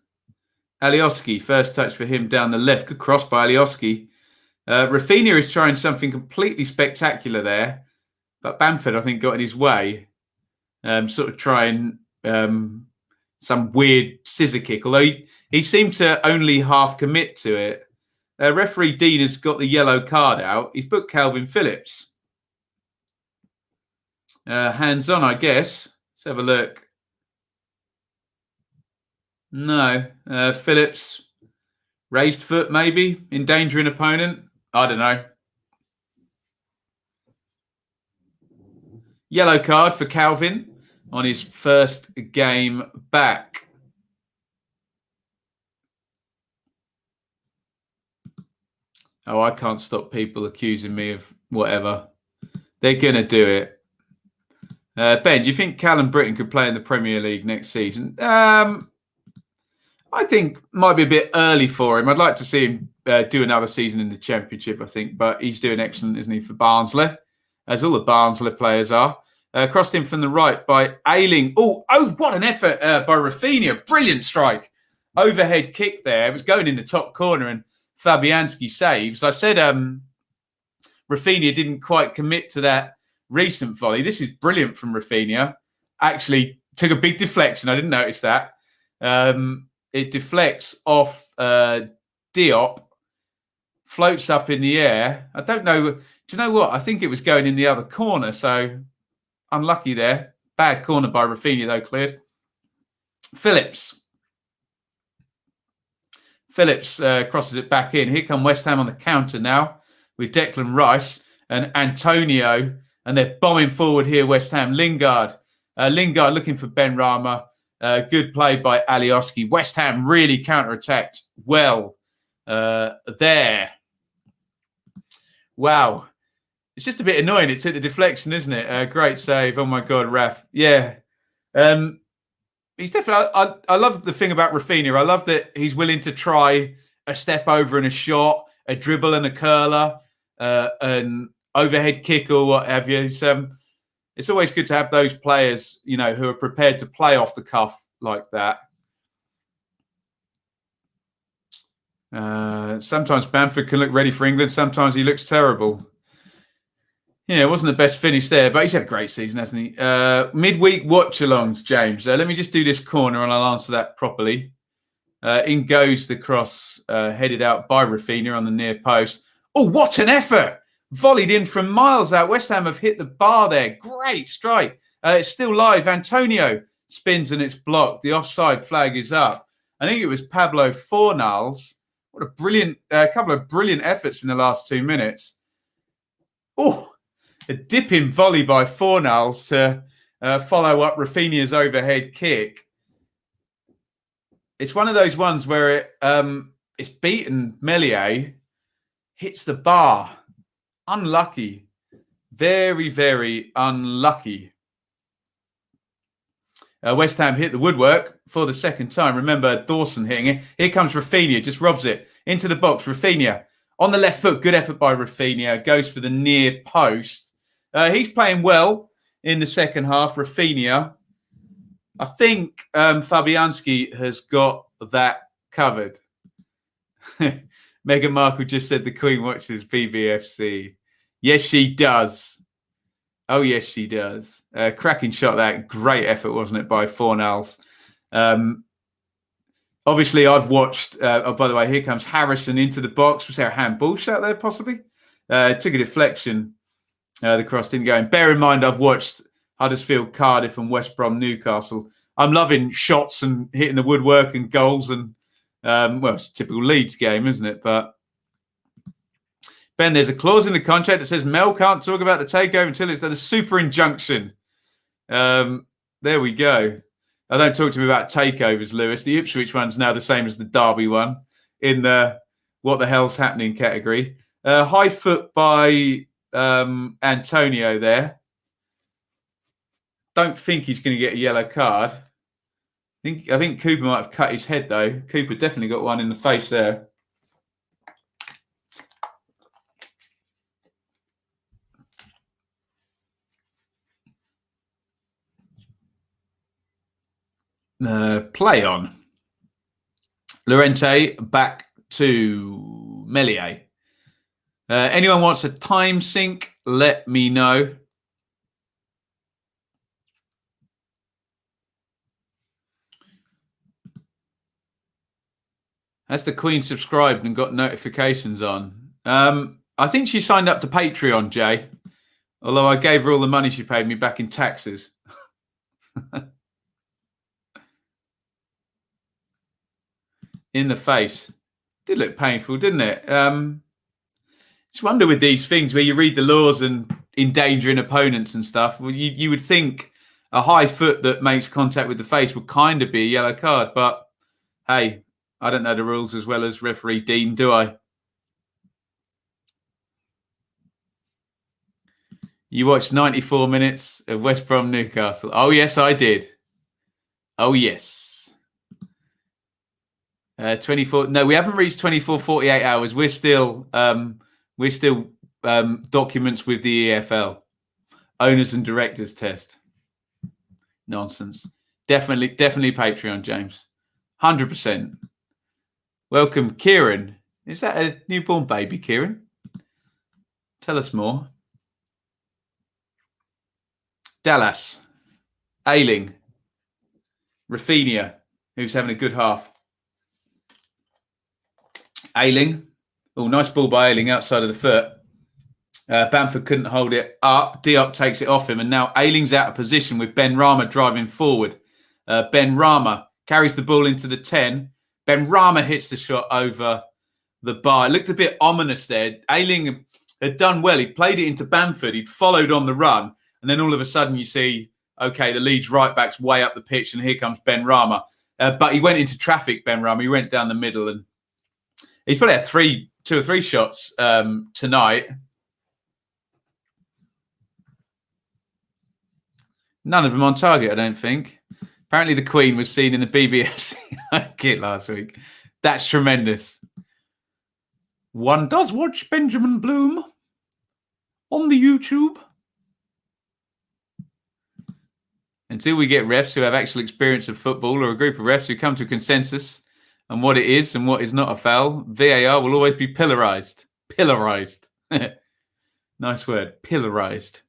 Alioski, first touch for him down the left. Good cross by Alioski. Rafinha is trying something completely spectacular there. But Bamford, I think, got in his way. Sort of trying some weird scissor kick. Although he seemed to only half commit to it. Referee Dean has got the yellow card out. He's booked Calvin Phillips. Hands on, I guess. Let's have a look. No. Phillips, raised foot maybe, endangering opponent. I don't know. Yellow card for Calvin on his first game back. Oh, I can't stop people accusing me of whatever. They're going to do it. Ben, do you think Callum Britton could play in the Premier League next season? I think might be a bit early for him. I'd like to see him do another season in the Championship, I think. But he's doing excellent, isn't he, for Barnsley? As all the Barnsley players are. Crossed in from the right by Ailing. Oh, what an effort by Rafinha. Brilliant strike. Overhead kick there. It was going in the top corner and Fabianski saves. I said Rafinha didn't quite commit to that recent volley. This is brilliant from Rafinha. Actually took a big deflection. I didn't notice that. It deflects off Diop, floats up in the air. I don't know. Do you know what? I think it was going in the other corner. So unlucky there. Bad corner by Rafinha, though, cleared. Phillips crosses it back in. Here come West Ham on the counter now with Declan Rice and Antonio. And they're bombing forward here, West Ham. Lingard looking for Ben Rama. Good play by Alioski. West Ham really counter-attacked well there. Wow. It's just a bit annoying. It took the deflection, isn't it? Great save. Oh, my God, Raf. Yeah. He's definitely... I love the thing about Rafinha. I love that he's willing to try a step over and a shot, a dribble and a curler, an overhead kick or what have you. It's always good to have those players, who are prepared to play off the cuff like that. Sometimes Bamford can look ready for England. Sometimes he looks terrible. Yeah, it wasn't the best finish there, but he's had a great season, hasn't he? Midweek watch-alongs, James. Let me just do this corner and I'll answer that properly. In goes the cross, headed out by Rafinha on the near post. Oh, what an effort! Volleyed in from miles out. West Ham have hit the bar there. Great strike. It's still live. Antonio spins and it's blocked. The offside flag is up. I think it was Pablo Fornals. What a brilliant, couple of brilliant efforts in the last 2 minutes. Oh, a dipping volley by Fornals to follow up Rafinha's overhead kick. It's one of those ones where it's beaten Meslier, hits the bar. Unlucky. Very, very unlucky. West Ham hit the woodwork for the second time. Remember Dawson hitting it. Here comes Rafinha. Just robs it into the box. Rafinha on the left foot. Good effort by Rafinha. Goes for the near post. He's playing well in the second half. Rafinha. I think Fabianski has got that covered. Meghan Markle just said the Queen watches BBFC. Yes, she does. Oh, yes, she does. Cracking shot that. Great effort, wasn't it, by Fornals? Obviously, I've watched... oh, by the way, here comes Harrison into the box. Was there a handball shot there, possibly? Took a deflection. The cross didn't go in. Bear in mind, I've watched Huddersfield, Cardiff and West Brom, Newcastle. I'm loving shots and hitting the woodwork and goals and... well, it's a typical Leeds game, isn't it? But Ben, there's a clause in the contract that says Mel can't talk about the takeover until it's done. The super injunction. There we go. I don't talk to me about takeovers, Lewis. The Ipswich one's now the same as the Derby one in the what the hell's happening category. High foot by Antonio there. Don't think he's going to get a yellow card. I think Cooper might have cut his head, though. Cooper definitely got one in the face there. Play on. Llorente back to Meslier. Anyone wants a time sync, let me know. Has the Queen subscribed and got notifications on? I think she signed up to Patreon, Jay. Although I gave her all the money she paid me back in taxes. In the face. Did look painful, didn't it? Just wonder with these things where you read the laws and endangering opponents and stuff. Well, you would think a high foot that makes contact with the face would kind of be a yellow card. But hey, I don't know the rules as well as referee Dean, do I? You watched 94 minutes of West Brom Newcastle. Oh, yes, I did. Oh, yes. 24. No, we haven't reached 24, 48 hours. We're still documents with the EFL. Owners and directors test. Nonsense. Definitely Patreon, James. 100%. Welcome, Kieran. Is that a newborn baby, Kieran? Tell us more. Dallas. Ailing. Rafinha, who's having a good half. Ailing. Oh, nice ball by Ailing outside of the foot. Bamford couldn't hold it up. Diop takes it off him, and now Ailing's out of position with Ben Rama driving forward. Ben Rama carries the ball into the 10. Ben Rama hits the shot over the bar. It looked a bit ominous there. Ailing had done well. He played it into Bamford. He'd followed on the run, and then all of a sudden you see, okay, the Leeds right back's way up the pitch, and here comes Ben Rama. But he went into traffic, Ben Rama. He went down the middle, and he's probably had two or three shots tonight. None of them on target, I don't think. Apparently the Queen was seen in the BBFC kit last week. That's tremendous. One does watch Benjamin Bloom on the YouTube. Until we get refs who have actual experience of football, or a group of refs who come to a consensus on what it is and what is not a foul, VAR will always be pillarized. Pillarized. Nice word. Pillarized.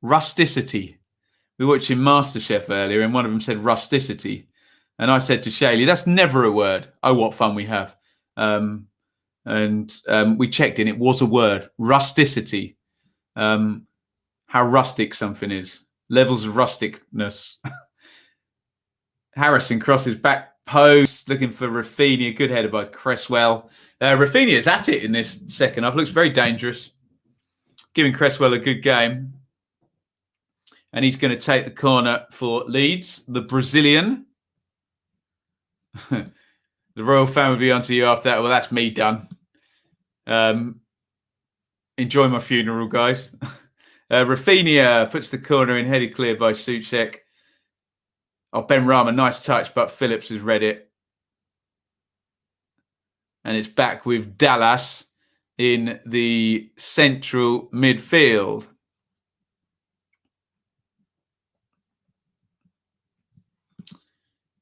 Rusticity. We were watching MasterChef earlier, and one of them said rusticity. And I said to Shaylee, that's never a word. Oh, what fun we have. We checked in. It was a word. Rusticity. How rustic something is. Levels of rusticness. Harrison crosses back post, looking for Rafinha. Good header by Cresswell. Rafinha's at it in this second half. Looks very dangerous. Giving Cresswell a good game. And he's going to take the corner for Leeds. The Brazilian. The royal family will be on to you after that. Well, that's me done. Enjoy my funeral, guys. Rafinha puts the corner in, headed clear by Souček. Oh, Ben Rama, nice touch, but Phillips has read it. And it's back with Dallas in the central midfield.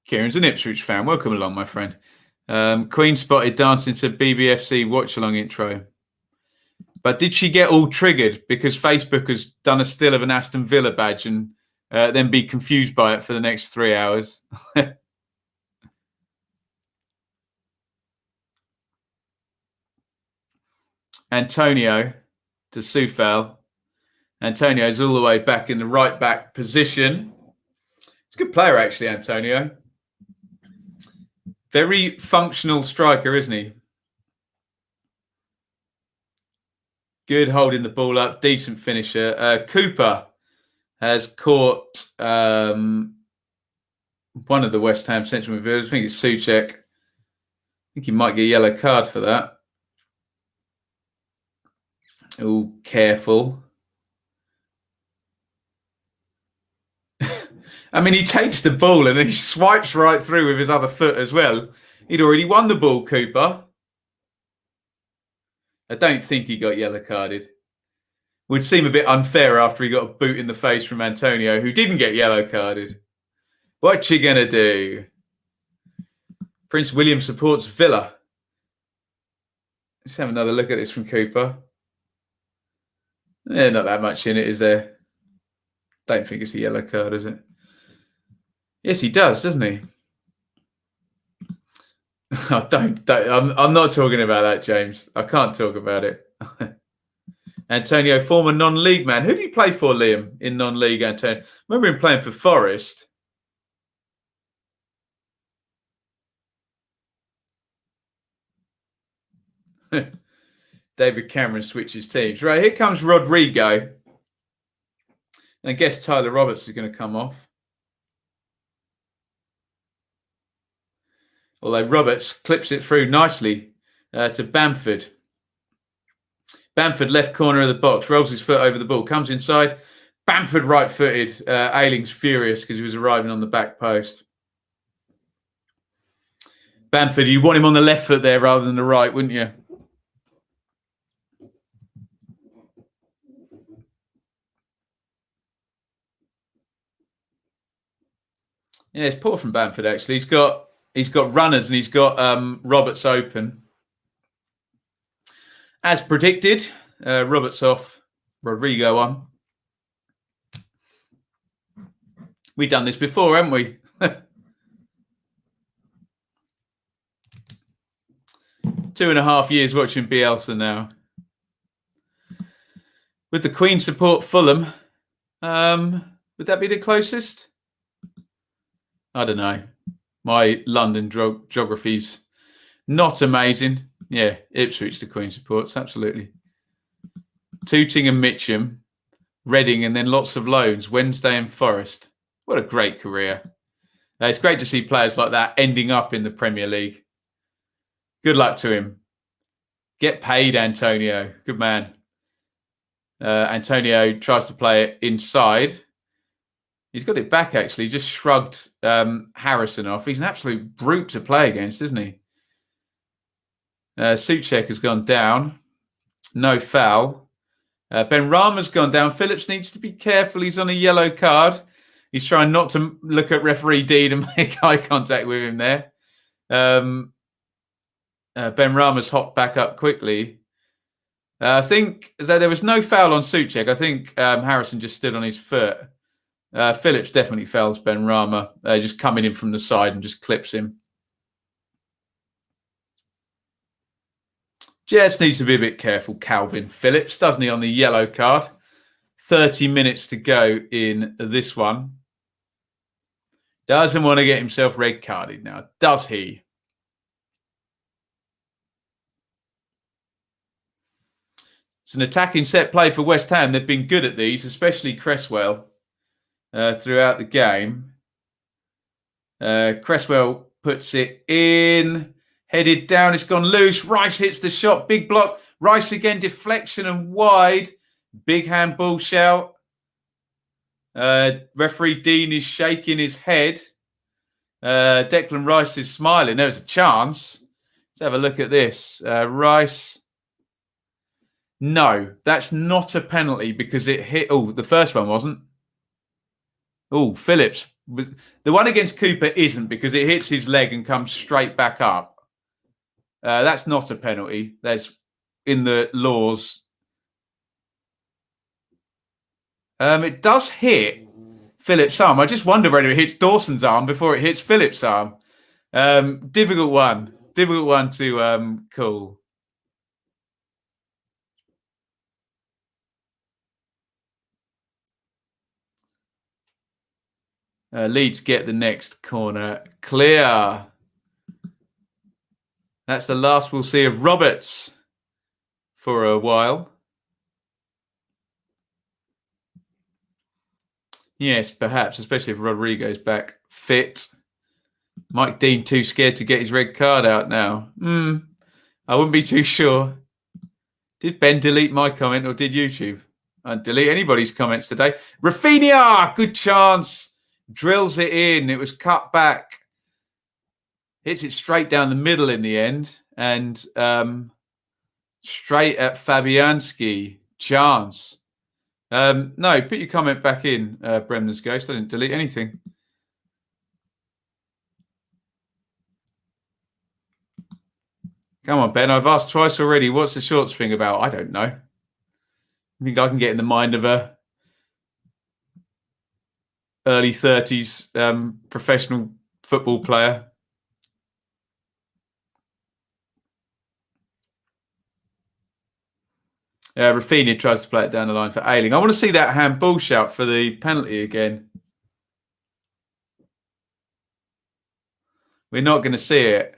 Kieran's an Ipswich fan. Welcome along, my friend. Queen spotted dancing to BBFC watch-along intro. But did she get all triggered because Facebook has done a still of an Aston Villa badge and then be confused by it for the next 3 hours? Antonio to Sufal. Antonio's all the way back in the right back position. He's a good player, actually, Antonio. Very functional striker, isn't he? Good holding the ball up. Decent finisher. Cooper has caught one of the West Ham central midfielders. I think it's Souček. I think he might get a yellow card for that. Oh, careful. I mean, he takes the ball and then he swipes right through with his other foot as well. He'd already won the ball, Cooper. I don't think he got yellow carded. Would seem a bit unfair after he got a boot in the face from Antonio, who didn't get yellow carded. What you going to do? Prince William supports Villa. Let's have another look at this from Cooper. Not that much in it, is there? Don't think it's a yellow card, is it? Yes, he does, doesn't he? Oh, I'm not talking about that, James. I can't talk about it. Antonio, former non-league man. Who do you play for, Liam, in non-league, Antonio? I remember him playing for Forest. David Cameron switches teams. Right, here comes Rodrigo. And I guess Tyler Roberts is going to come off. Although Roberts clips it through nicely to Bamford. Bamford left corner of the box, rolls his foot over the ball, comes inside. Bamford right-footed. Ailing's furious because he was arriving on the back post. Bamford, you want him on the left foot there rather than the right, wouldn't you? Yeah, it's poor from Bamford, actually. He's got runners and he's got Roberts open. As predicted, Roberts off, Rodrigo on. We've done this before, haven't we? 2.5 years watching Bielsa now. With the Queen support Fulham, would that be the closest? I don't know. My London geography's not amazing. Yeah, Ipswich to Queen supports, absolutely. Tooting and Mitcham, Reading, and then lots of loans, Wednesday and Forest. What a great career. It's great to see players like that ending up in the Premier League. Good luck to him. Get paid, Antonio. Good man. Antonio tries to play it inside. He's got it back, actually. Just shrugged Harrison off. He's an absolute brute to play against, isn't he? Souček has gone down. No foul. Ben Rama's gone down. Phillips needs to be careful. He's on a yellow card. He's trying not to look at referee Dean and make eye contact with him there. Ben Rama's hopped back up quickly. I think there was no foul on Souček. I think Harrison just stood on his foot. Phillips definitely fouls Ben Rama, just coming in from the side and just clips him. Just needs to be a bit careful, Calvin Phillips, doesn't he, on the yellow card? 30 minutes to go in this one. Doesn't want to get himself red carded now, does he? It's an attacking set play for West Ham. They've been good at these, especially Cresswell, throughout the game. Cresswell puts it in, headed down. It's gone loose. Rice hits the shot. Big block. Rice again, deflection and wide. Big handball shout. Referee Dean is shaking his head. Declan Rice is smiling. There's a chance. Let's have a look at this. Rice. No, that's not a penalty because it hit. Oh, the first one wasn't. Oh, Phillips. The one against Cooper isn't because it hits his leg and comes straight back up. That's not a penalty. There's in the laws. It does hit Phillips' arm. I just wonder whether it hits Dawson's arm before it hits Phillips' arm. Difficult one. Difficult one to call. Leeds get the next corner clear. That's the last we'll see of Roberts for a while. Yes, perhaps, especially if Rodrigo's back fit. Mike Dean too scared to get his red card out now. I wouldn't be too sure. Did Ben delete my comment or did YouTube? I didn't delete anybody's comments today. Rafinha, good chance. Drills it in. It was cut back. Hits it straight down the middle in the end. And straight at Fabianski. Chance. No, put your comment back in, Bremner's Ghost. I didn't delete anything. Come on, Ben. I've asked twice already. What's the shorts thing about? I don't know. I think I can get in the mind of a early 30s professional football player. Rafinha tries to play it down the line for Ailing. I want to see that handball shout for the penalty again. We're not going to see it.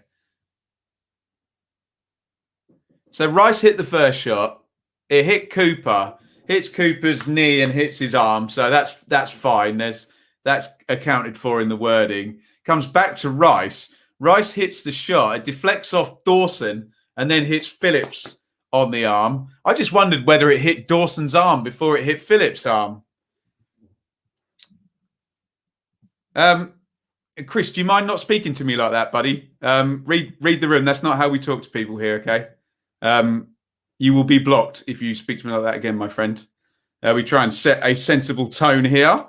So Rice hit the first shot. It hit Cooper. Hits Cooper's knee and hits his arm. So that's fine. That's accounted for in the wording. Comes back to Rice. Rice hits the shot. It deflects off Dawson and then hits Phillips on the arm. I just wondered whether it hit Dawson's arm before it hit Phillips' arm. Chris, do you mind not speaking to me like that, buddy? Read the room. That's not how we talk to people here, okay? You will be blocked if you speak to me like that again, my friend. We try and set a sensible tone here.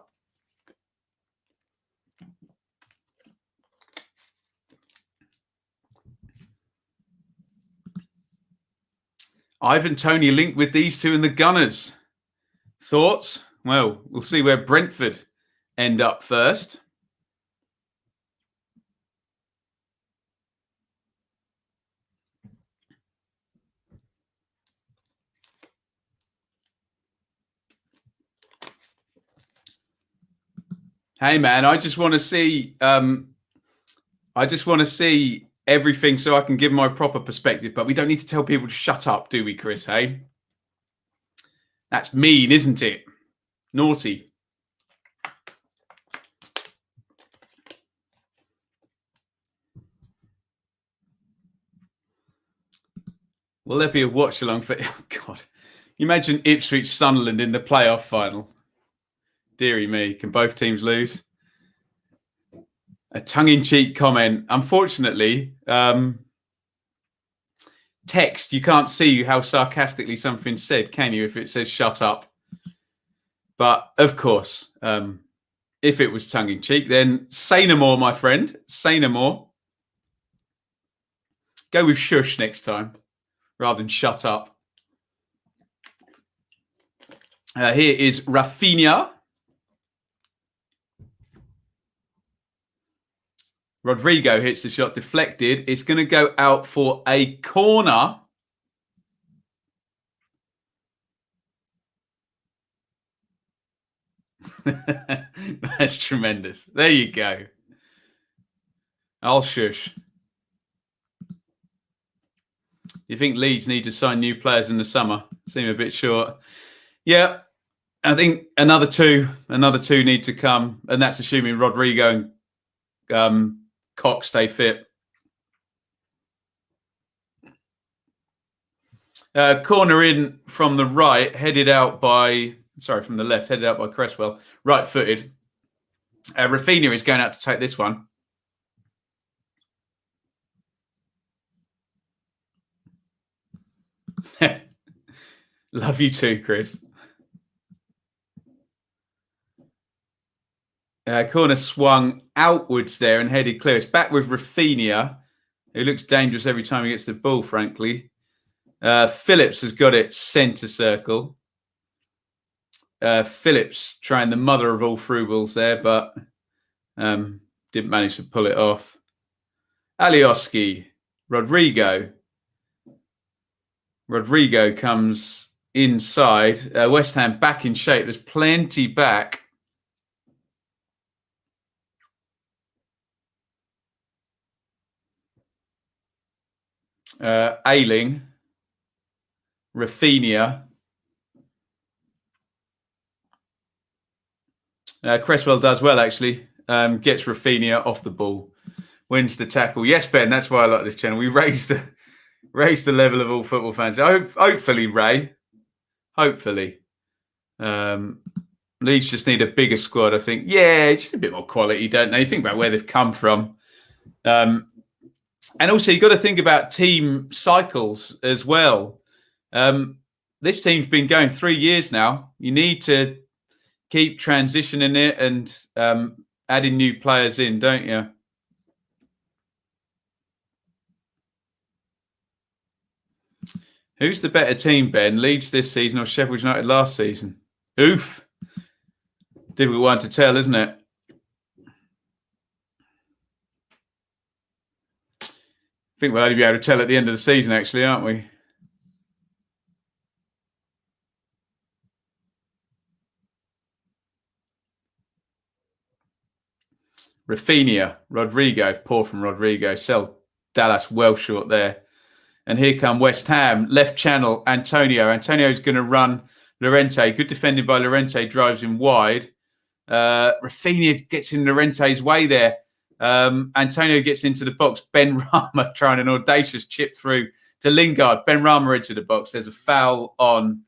Ivan Toney linked with these two in the Gunners. Thoughts? Well, we'll see where Brentford end up first. Hey man, I just want to see. I just want to see everything so I can give my proper perspective. But we don't need to tell people to shut up, do we, Chris? Hey, that's mean, isn't it? Naughty. Will there be a watch along for? Oh God, you imagine Ipswich Sunderland in the playoff final. Deary me, can both teams lose? A tongue-in-cheek comment. Unfortunately, text, you can't see how sarcastically something's said, can you, if it says shut up? But, of course, if it was tongue-in-cheek, then say no more, my friend. Say no more. Go with shush next time, rather than shut up. Here is Rafinha. Rodrigo hits the shot deflected. It's going to go out for a corner. That's tremendous. There you go. I'll shush. You think Leeds need to sign new players in the summer? Seem a bit short. Yeah, I think another two need to come, and that's assuming Rodrigo and Cock stay fit. Corner in from the right, from the left, headed out by Cresswell, right-footed. Rafinha is going out to take this one. Love you too, Chris. Corner swung outwards there and headed clear. It's back with Rafinha, who looks dangerous every time he gets the ball, frankly. Phillips has got it centre circle. Phillips trying the mother of all through balls there, but didn't manage to pull it off. Alioski, Rodrigo. Rodrigo comes inside. West Ham back in shape. There's plenty back. Ailing, Rafinha, Cresswell does well actually. Gets Rafinha off the ball, wins the tackle. Yes, Ben, that's why I like this channel. We raised the level of all football fans. Hopefully, Ray. Hopefully, Leeds just need a bigger squad. I think. Yeah, just a bit more quality, don't they? You think about where they've come from. And also, you've got to think about team cycles as well. This team's been going 3 years now. You need to keep transitioning it and adding new players in, don't you? Who's the better team, Ben? Leeds this season or Sheffield United last season? Oof. Difficult one to tell, isn't it? I think we'll only be able to tell at the end of the season, actually, aren't we? Rafinha, Rodrigo, poor from Rodrigo. Sell Dallas well short there. And here come West Ham, left channel, Antonio. Antonio's going to run Llorente. Good defending by Llorente, drives him wide. Rafinha gets in Llorente's way there. Antonio gets into the box. Ben Rama trying an audacious chip through to Lingard. Ben Rama into the box. There's a foul on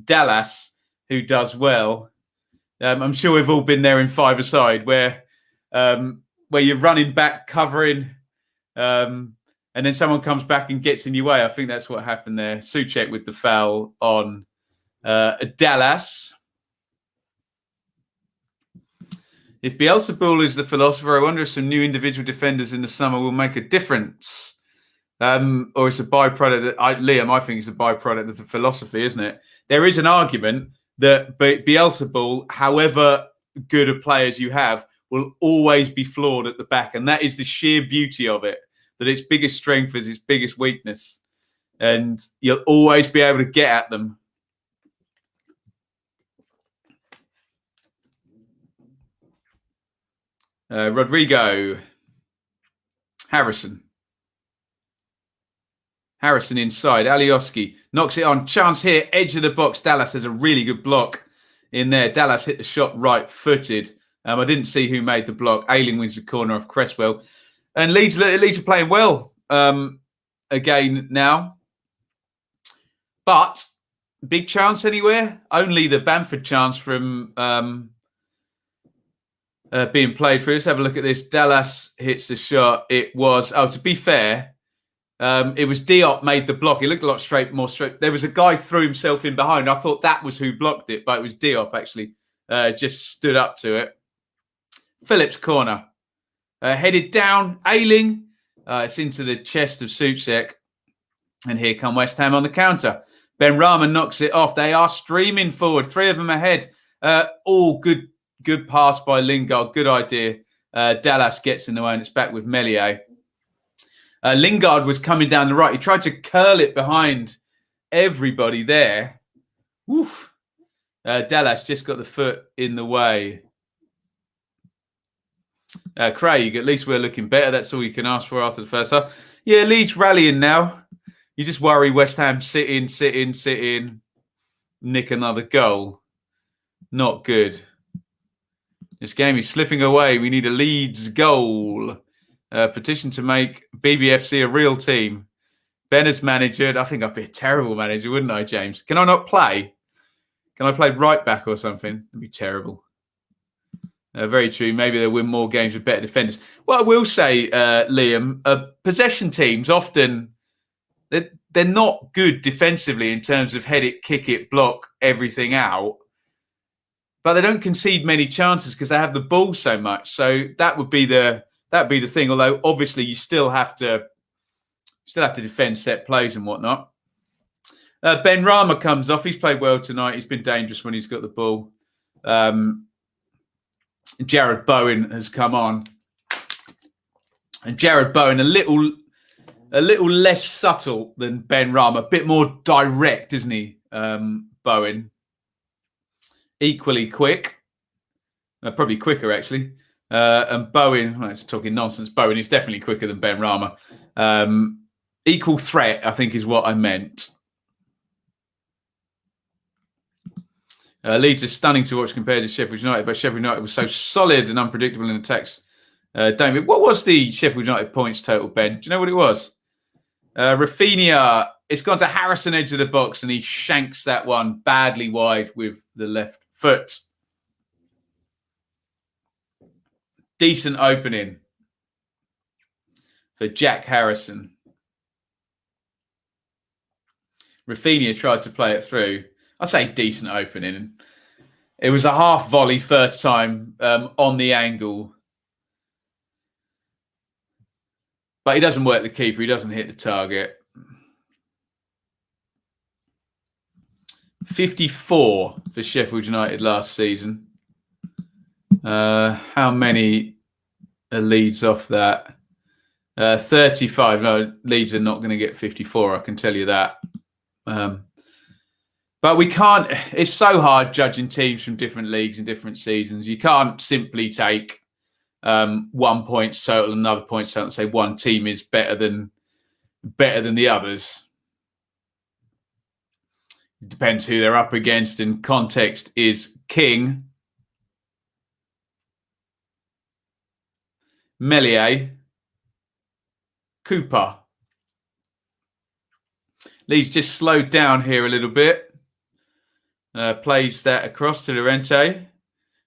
Dallas, who does well. I'm sure we've all been there in five-a-side where you're running back, covering, and then someone comes back and gets in your way. I think that's what happened there. Souček with the foul on Dallas. If Beelzebul is the philosopher, I wonder if some new individual defenders in the summer will make a difference. Or it's a byproduct that Liam, I think it's a byproduct of the philosophy, isn't it? There is an argument that Beelzebul, however good a players you have will always be flawed at the back. And that is the sheer beauty of it, that its biggest strength is its biggest weakness. And you'll always be able to get at them. Rodrigo. Harrison inside. Alioski knocks it on. Chance here. Edge of the box. Dallas has a really good block in there. Dallas hit the shot right-footed. I didn't see who made the block. Ailing wins the corner off Cresswell. And Leeds are playing well again now. But big chance anywhere? Only the Bamford chance from being played for. Let's have a look at this. Dallas hits the shot. It was, to be fair, it was Diop made the block. It looked a lot more straight. There was a guy threw himself in behind. I thought that was who blocked it, but it was Diop actually. Just stood up to it. Phillips corner. Headed down. Ailing. It's into the chest of Souček. And here come West Ham on the counter. Ben Rahman knocks it off. They are streaming forward. 3 of them ahead. All good pass by Lingard. Good idea. Dallas gets in the way and it's back with Meslier. Lingard was coming down the right. He tried to curl it behind everybody there. Oof. Dallas just got the foot in the way. Craig, at least we're looking better. That's all you can ask for after the first half. Yeah, Leeds rallying now. You just worry West Ham sit in, nick another goal. Not good. This game is slipping away. We need a Leeds goal. Petition to make BBFC a real team. Ben as manager. I think I'd be a terrible manager, wouldn't I, James? Can I not play? Can I play right back or something? That'd be terrible. Very true. Maybe they'll win more games with better defenders. What I will say, Liam, possession teams often, they're not good defensively in terms of head it, kick it, block everything out. But they don't concede many chances because they have the ball so much. So that'd be the thing. Although obviously you still have to defend set plays and whatnot. Ben Rama comes off. He's played well tonight. He's been dangerous when he's got the ball. Jared Bowen has come on, and Jared Bowen a little less subtle than Ben Rama, a bit more direct, isn't he? Bowen. Equally quick, probably quicker actually. And Bowen, well, it's talking nonsense. Bowen is definitely quicker than Ben Rama. Equal threat, I think, is what I meant. Leeds is stunning to watch compared to Sheffield United, but Sheffield United was so solid and unpredictable in attacks. David, what was the Sheffield United points total, Ben? Do you know what it was? Rafinha, it's gone to Harrison edge of the box, and he shanks that one badly wide with the left foot. Decent opening for Jack Harrison. Rafinha tried to play it through. I say decent opening. It was a half volley first time on the angle. But he doesn't work the keeper. He doesn't hit the target. 54 for Sheffield United last season. How many Leeds off that? 35. No, Leeds are not going to get 54. I can tell you that. But we can't. It's so hard judging teams from different leagues and different seasons. You can't simply take 1 point total, another point total, and say one team is better than the others. It depends who they're up against, and context is king. Meslier, Cooper. Leeds just slowed down here a little bit. Plays that across to Llorente.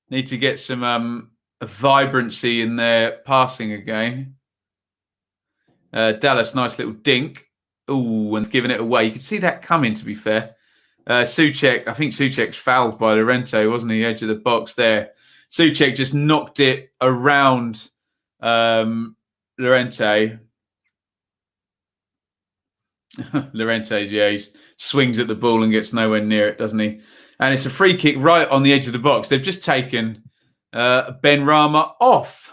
Need to get some vibrancy in their passing again. Dallas, nice little dink. Ooh, and giving it away. You could see that coming, to be fair. Souček, I think Souček's fouled by Llorente, wasn't he? Edge of the box there. Souček just knocked it around Llorente. Llorente's, yeah, he swings at the ball and gets nowhere near it, doesn't he? And it's a free kick right on the edge of the box. They've just taken Ben Rama off.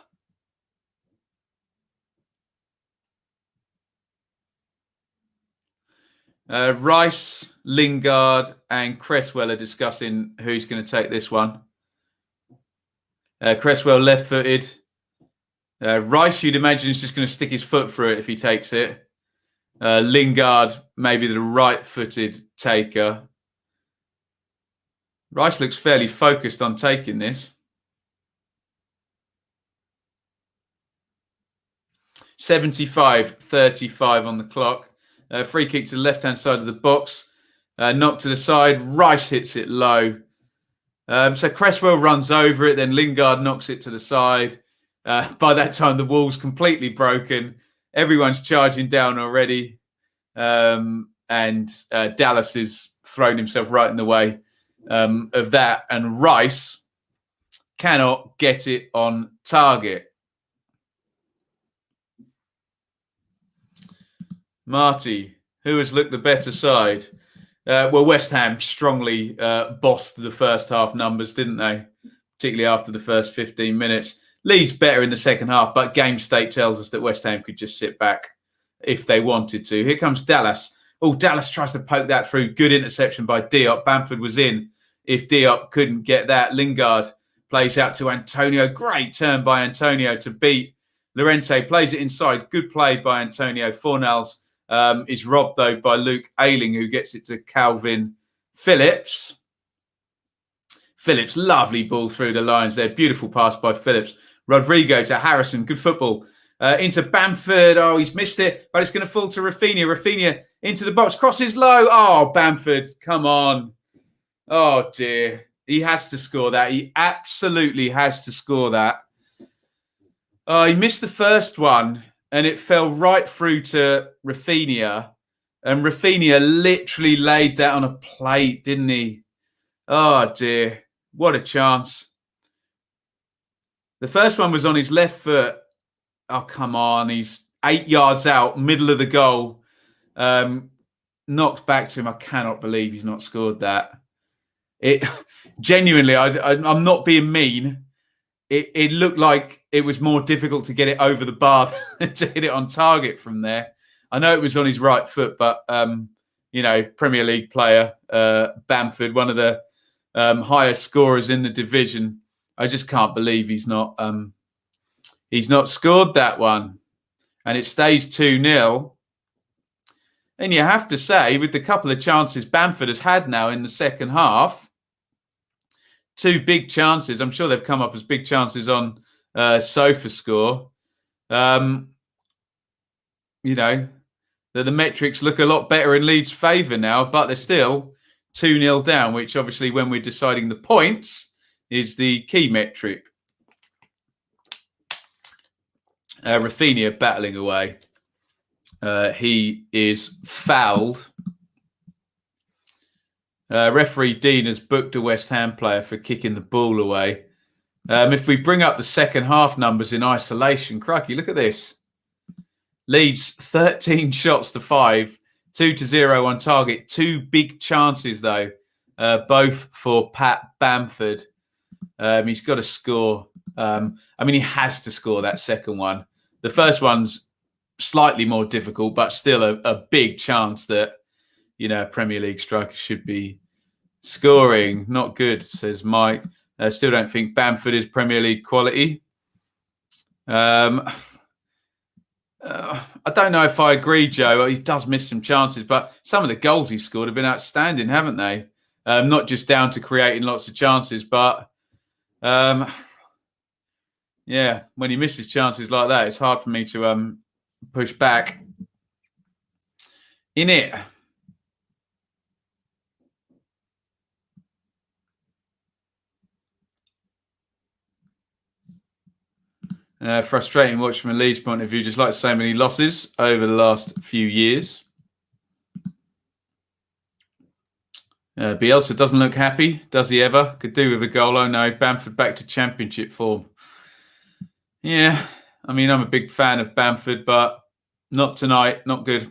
Rice, Lingard and Cresswell are discussing who's going to take this one. Cresswell left-footed. Rice, you'd imagine, is just going to stick his foot through it if he takes it. Lingard, maybe the right-footed taker. Rice looks fairly focused on taking this. 75-35 on the clock. Free kick to the left-hand side of the box. Knock to the side. Rice hits it low. So Cresswell runs over it. Then Lingard knocks it to the side. By that time, the wall's completely broken. Everyone's charging down already. And Dallas has thrown himself right in the way of that. And Rice cannot get it on target. Marty, who has looked the better side? Well, West Ham strongly bossed the first half numbers, didn't they? Particularly after the first 15 minutes. Leeds better in the second half, but game state tells us that West Ham could just sit back if they wanted to. Here comes Dallas. Oh, Dallas tries to poke that through. Good interception by Diop. Bamford was in. If Diop couldn't get that, Lingard plays out to Antonio. Great turn by Antonio to beat Llorente. Plays it inside. Good play by Antonio. Fornals is robbed, though, by Luke Ayling, who gets it to Calvin Phillips. Phillips, lovely ball through the lines there. Beautiful pass by Phillips. Rodrigo to Harrison. Good football. Into Bamford. Oh, he's missed it, but it's going to fall to Rafinha. Rafinha into the box. Crosses low. Oh, Bamford, come on. Oh, dear. He has to score that. He absolutely has to score that. Oh, he missed the first one. And it fell right through to Rafinha. And Rafinha literally laid that on a plate, didn't he? Oh, dear. What a chance. The first one was on his left foot. Oh, come on. He's 8 yards out, middle of the goal. Knocked back to him. I cannot believe he's not scored that. It genuinely, I'm not being mean. It looked like it was more difficult to get it over the bar than to hit it on target from there. I know it was on his right foot, but, Premier League player, Bamford, one of the highest scorers in the division. I just can't believe he's not scored that one. And it stays 2-0. And you have to say, with the couple of chances Bamford has had now in the second half, 2 big chances. I'm sure they've come up as big chances on SofaScore. The metrics look a lot better in Leeds' favour now, but they're still 2-0 down, which obviously when we're deciding the points is the key metric. Rafinha battling away. He is fouled. Referee Dean has booked a West Ham player for kicking the ball away. If we bring up the second half numbers in isolation, crikey, look at this. Leeds 13 shots to 5, 2-0 on target. 2 big chances, though, both for Pat Bamford. He's got to score. He has to score that second one. The first one's slightly more difficult, but still a big chance that, a Premier League striker should be scoring. Not good, says Mike. Still don't think Bamford is Premier League quality. I don't know if I agree, Joe. He does miss some chances, but some of the goals he scored have been outstanding, haven't they? Not just down to creating lots of chances, but when he misses chances like that, it's hard for me to push back. In it. Frustrating watch from a Leeds point of view, just like so many losses over the last few years. Bielsa doesn't look happy, does he ever? Could do with a goal. Oh no, Bamford back to championship form. Yeah, I'm a big fan of Bamford, but not tonight, not good.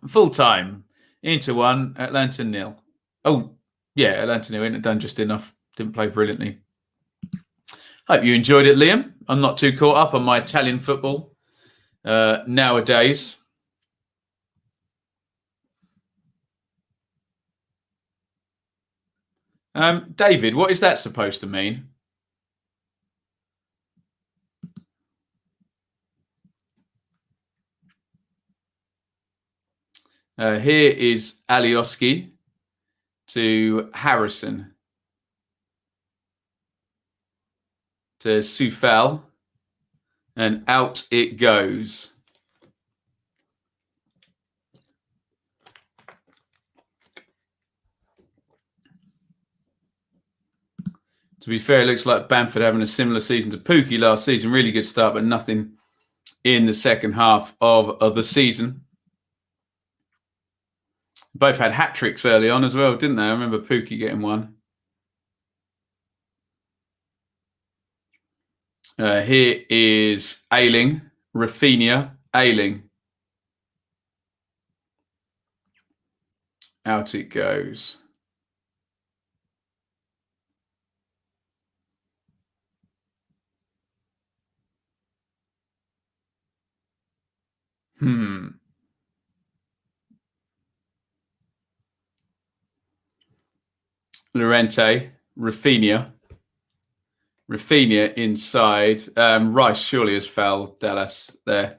Full time, Inter 1, Atlanta 0. Oh, Yeah, Anthony went and done just enough. Didn't play brilliantly. Hope you enjoyed it, Liam. I'm not too caught up on my Italian football nowadays. David, what is that supposed to mean? Here is Alioski to Harrison to Sufal, and out it goes. To be fair, it looks like Bamford having a similar season to Pookie last season. Really good start, but nothing in the second half of the season. Both had hat-tricks early on as well, didn't they? I remember Pookie getting one. Here is Ailing, Rafinha, Ailing. Out it goes. Llorente, Rafinha inside. Rice surely has fouled Dallas there.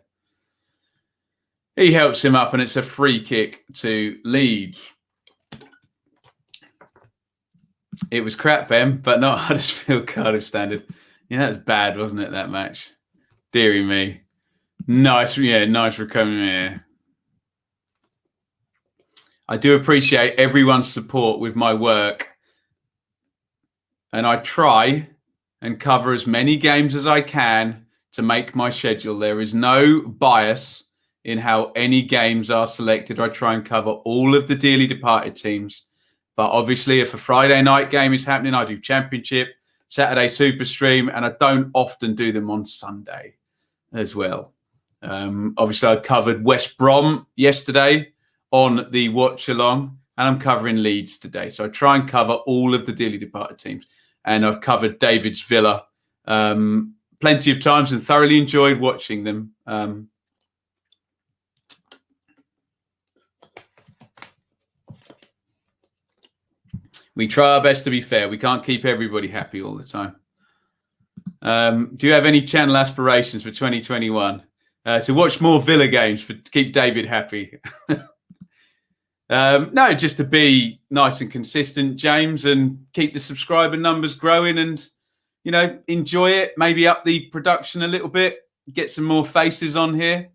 He helps him up, and it's a free kick to Leeds. It was crap, Ben, but not Huddersfield Cardiff standard. Yeah, that was bad, wasn't it, that match? Deary me. Nice recovery. Yeah. I do appreciate everyone's support with my work. And I try and cover as many games as I can to make my schedule. There is no bias in how any games are selected. I try and cover all of the dearly departed teams. But obviously, if a Friday night game is happening, I do Championship, Saturday Super Stream, and I don't often do them on Sunday as well. Obviously, I covered West Brom yesterday on the watch-along, and I'm covering Leeds today. So I try and cover all of the dearly departed teams. And I've covered David's Villa plenty of times and thoroughly enjoyed watching them. We try our best to be fair. We can't keep everybody happy all the time. Do you have any channel aspirations for 2021? To watch more Villa games to keep David happy? No, just to be nice and consistent, James, and keep the subscriber numbers growing and, enjoy it. Maybe up the production a little bit, get some more faces on here.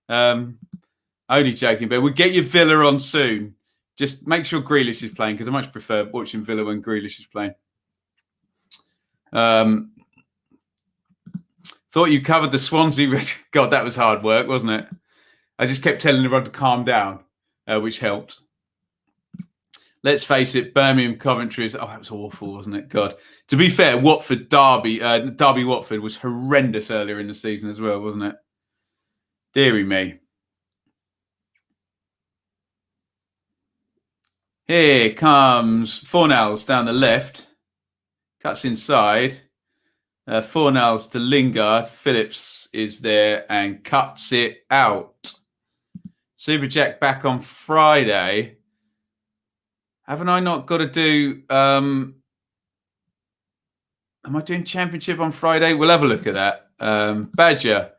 Only joking, but we'll get your Villa on soon. Just make sure Grealish is playing, because I much prefer watching Villa when Grealish is playing. Thought you covered the Swansea. God, that was hard work, wasn't it? I just kept telling everyone to calm down. Which helped. Let's face it, Birmingham Coventry is... Oh, that was awful, wasn't it? God. To be fair, Watford Derby Watford was horrendous earlier in the season as well, wasn't it? Deary me. Here comes Fornals down the left. Cuts inside. Fornals to Lingard. Phillips is there and cuts it out. Super Jack back on Friday. Haven't I not got to do... am I doing Championship on Friday? We'll have a look at that. Badger,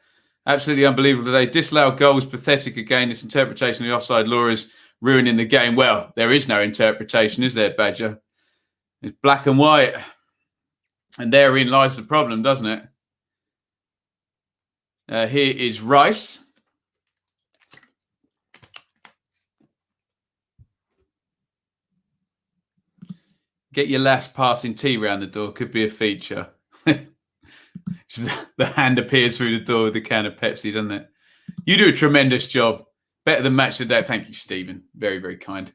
absolutely unbelievable today. Disallowed goal was pathetic again. This interpretation of the offside law is ruining the game. Well, there is no interpretation, is there, Badger? It's black and white. And therein lies the problem, doesn't it? Here is Rice. Get your last passing tea round the door. Could be a feature. The hand appears through the door with a can of Pepsi, doesn't it? You do a tremendous job. Better than match of the day. Thank you, Stephen. Very, very kind.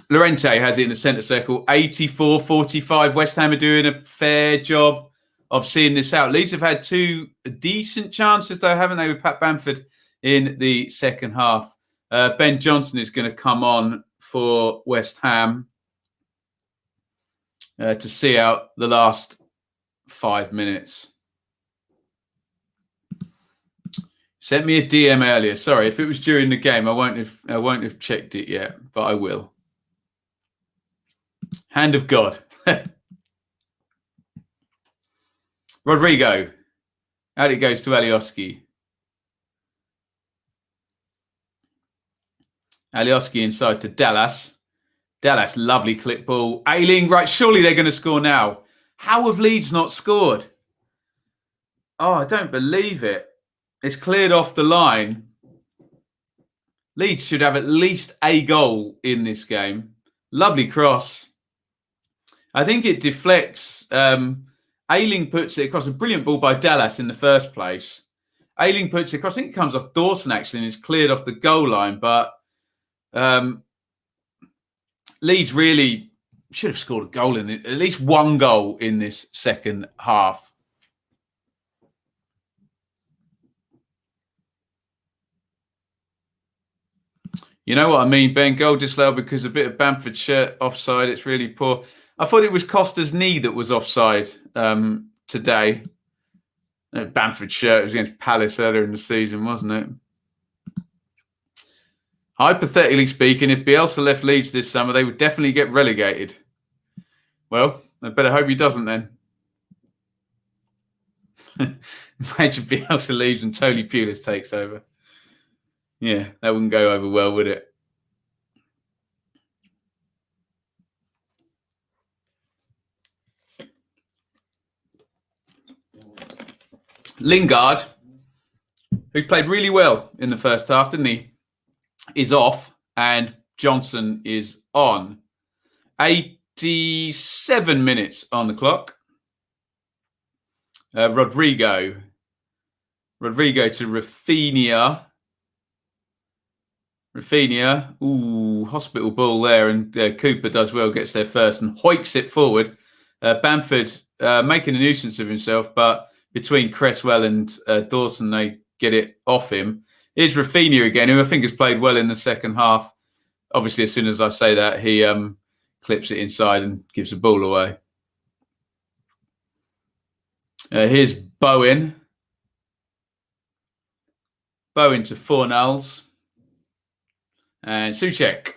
Llorente has it in the centre circle. 84-45. West Ham are doing a fair job of seeing this out. Leeds have had two decent chances, though, haven't they, with Pat Bamford in the second half. Ben Johnson is going to come on for West Ham. to see out the last 5 minutes. Sent me a DM earlier. Sorry, if it was during the game, I won't have checked it yet, but I will. Hand of God. Rodrigo. Out it goes to Alioski. Alioski inside to Dallas. Dallas, lovely clip ball. Ailing, right, surely they're going to score now. How have Leeds not scored? Oh, I don't believe it. It's cleared off the line. Leeds should have at least a goal in this game. Lovely cross. I think it deflects. Ailing puts it across, a brilliant ball by Dallas in the first place. Ailing puts it across. I think it comes off Dawson actually and it's cleared off the goal line. But Leeds really should have scored a goal in it, at least one goal in this second half. You know what I mean, Ben? Goal disallowed because a bit of Bamford shirt offside. It's really poor. I thought it was Costa's knee that was offside today. Bamford shirt was against Palace earlier in the season, wasn't it? Hypothetically speaking, if Bielsa left Leeds this summer, they would definitely get relegated. Well, I better hope he doesn't then. Imagine Bielsa leaves and Tony Pulis takes over. Yeah, that wouldn't go over well, would it? Lingard, who played really well in the first half, didn't he? Is off and Johnson is on. 87 minutes on the clock. Rodrigo to Rafinha. Ooh, hospital ball there, and Cooper does well, gets there first and hoiks it forward. Bamford making a nuisance of himself, but between Cresswell and Dawson, they get it off him. Here's Rafinha again, who I think has played well in the second half. Obviously, as soon as I say that, he clips it inside and gives the ball away. Here's Bowen. Bowen to Fornals. And Souček.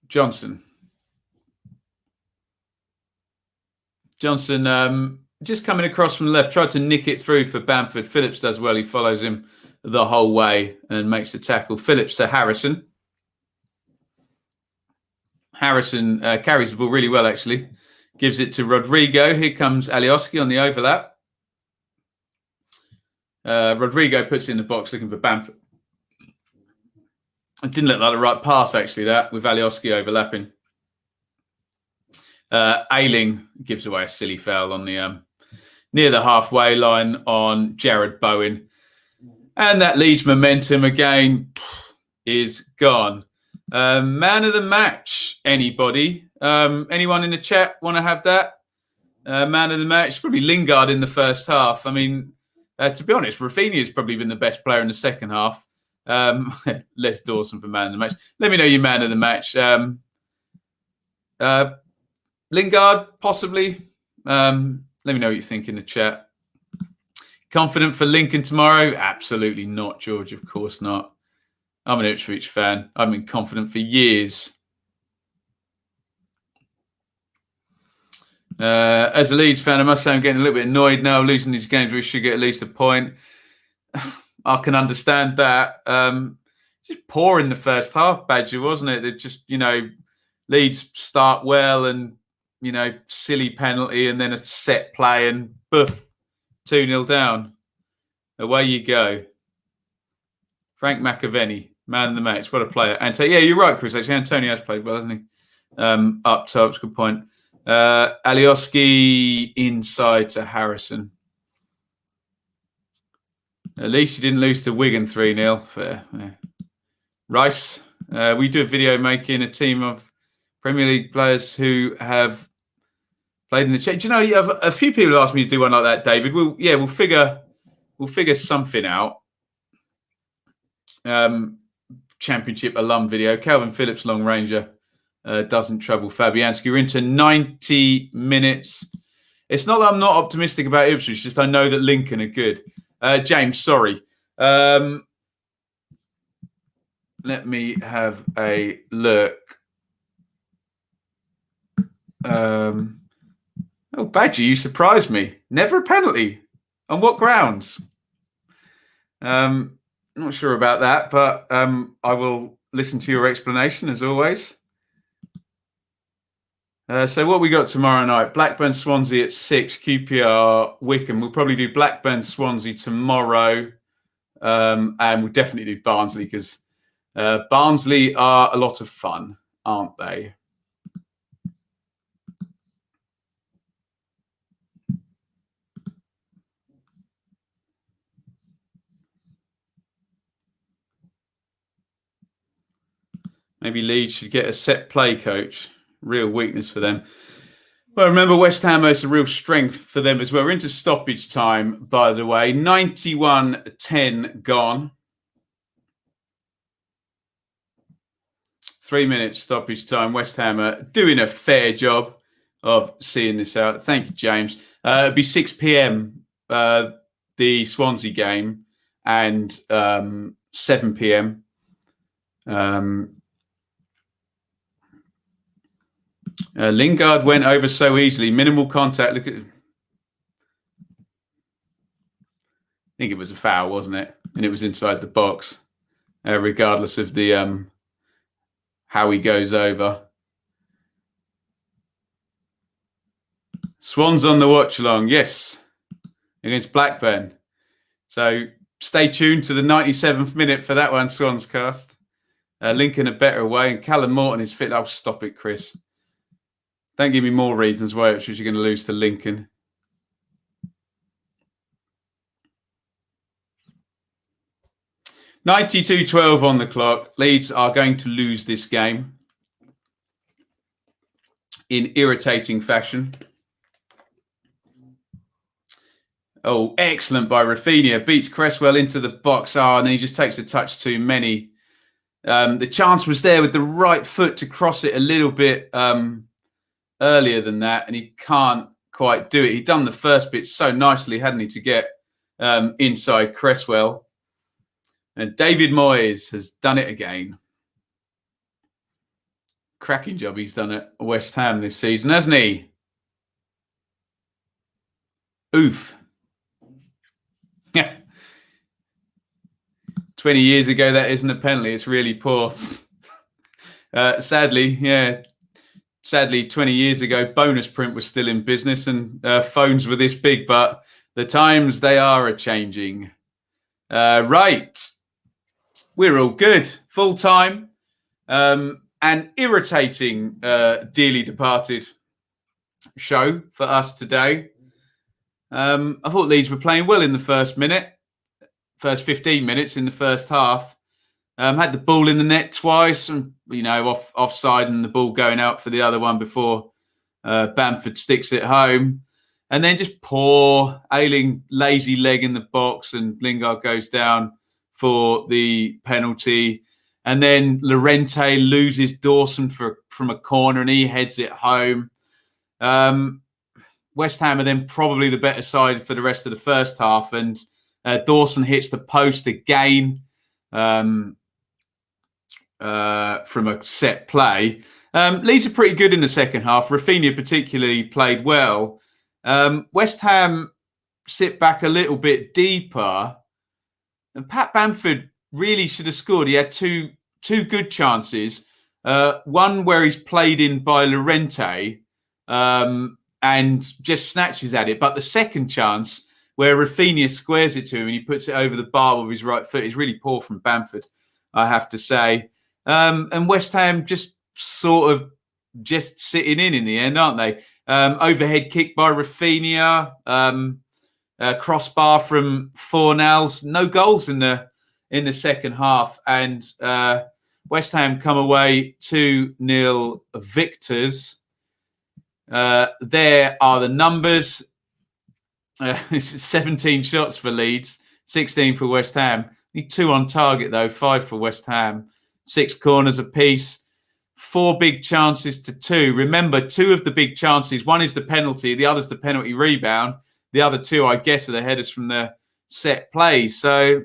Johnson, just coming across from the left, tried to nick it through for Bamford. Phillips does well. He follows him the whole way and makes the tackle. Phillips to Harrison. Harrison carries the ball really well, actually. Gives it to Rodrigo. Here comes Alioski on the overlap. Rodrigo puts it in the box looking for Bamford. It didn't look like the right pass, actually, that, with Alioski overlapping. Ailing gives away a silly foul on the near the halfway line on Jared Bowen. And that Leeds momentum again is gone. Man of the match, anybody? Anyone in the chat want to have that? Man of the match, probably Lingard in the first half. I mean, to be honest, Rafinha has probably been the best player in the second half. Les Dawson for man of the match. Let me know your man of the match. Lingard, possibly. Let me know what you think in the chat. Confident for Lincoln tomorrow? Absolutely not, George. Of course not. I'm an Ipswich fan. I've been confident for years. As a Leeds fan, I must say I'm getting a little bit annoyed now, losing these games where we should get at least a point. I can understand that. Just poor in the first half, Badger, wasn't it? They just, Leeds start well and, silly penalty and then a set play and boof, 2-0 down. Away you go. Frank McAvenny, man of the match. What a player. Yeah, you're right, Chris. Actually, Antonio has played well, hasn't he? Up top, it's a good point. Alioski inside to Harrison. At least you didn't lose to Wigan 3-0. Fair. Yeah. Rice. We do a video making a team of Premier League players who have played in the chat. Do you know, you have a few people asked me to do one like that, David. We'll figure something out. Championship alum video. Calvin Phillips, long ranger, doesn't trouble Fabianski. We're into 90 minutes. It's not that I'm not optimistic about Ipswich, just I know that Lincoln are good. James, sorry. Let me have a look. Oh, Badger, you surprised me. Never a penalty. On what grounds? Not sure about that, but I will listen to your explanation as always. So what we got tomorrow night? Blackburn Swansea at 6, QPR Wickham. We'll probably do Blackburn Swansea tomorrow. And we'll definitely do Barnsley because Barnsley are a lot of fun, aren't they? Maybe Leeds should get a set play coach. Real weakness for them. Well, remember, West Ham is a real strength for them as well. We're into stoppage time, by the way. 91-10 gone. 3 minutes stoppage time. West Ham are doing a fair job of seeing this out. Thank you, James. It'll be 6 p.m. The Swansea game and 7 p.m. Lingard went over so easily. Minimal contact. Look at. I think it was a foul, wasn't it? And it was inside the box, regardless of the how he goes over. Swans on the watch along, yes, against Blackburn. So stay tuned to the 97th minute for that one, Swans cast. Lincoln a better away, and Callum Morton is fit. Oh, stop it, Chris. Don't give me more reasons why you're going to lose to Lincoln. $92-12 on the clock. Leeds are going to lose this game in irritating fashion. Oh, excellent by Rafinha. Beats Cresswell into the box. Oh, and then he just takes a touch too many. The chance was there with the right foot to cross it a little bit earlier than that, and he can't quite do it. He'd done the first bit so nicely, hadn't he, to get inside Cresswell. And David Moyes has done it again. Cracking job he's done at West Ham this season, hasn't he? Oof. Yeah. 20 years ago, that isn't a penalty. It's really poor. Sadly, 20 years ago, bonus print was still in business and phones were this big, but the times, they are a-changing. Right. We're all good. Full time and irritating, dearly departed show for us today. I thought Leeds were playing well in the first 15 minutes in the first half. Had the ball in the net twice, and offside, and the ball going out for the other one before Bamford sticks it home. And then just poor, ailing, lazy leg in the box, and Lingard goes down for the penalty. And then Llorente loses Dawson from a corner, and he heads it home. West Ham are then probably the better side for the rest of the first half, and Dawson hits the post again from a set play. Leeds are pretty good in the second half. Rafinha particularly played well. West Ham sit back a little bit deeper. And Pat Bamford really should have scored. He had two good chances. One where he's played in by Llorente and just snatches at it. But the second chance where Rafinha squares it to him and he puts it over the bar with his right foot is really poor from Bamford, I have to say. And West Ham just sort of just sitting in the end, aren't they? Overhead kick by Rafinha, crossbar from Fornals. No goals in the second half, and West Ham come away 2-0 victors. There are the numbers. 17 shots for Leeds, 16 for West Ham. Need 2 on target though, 5 for West Ham. 6 corners apiece. 4 big chances to 2. Remember, 2 of the big chances, one is the penalty, the other's the penalty rebound. The other 2, I guess, are the headers from the set play. So,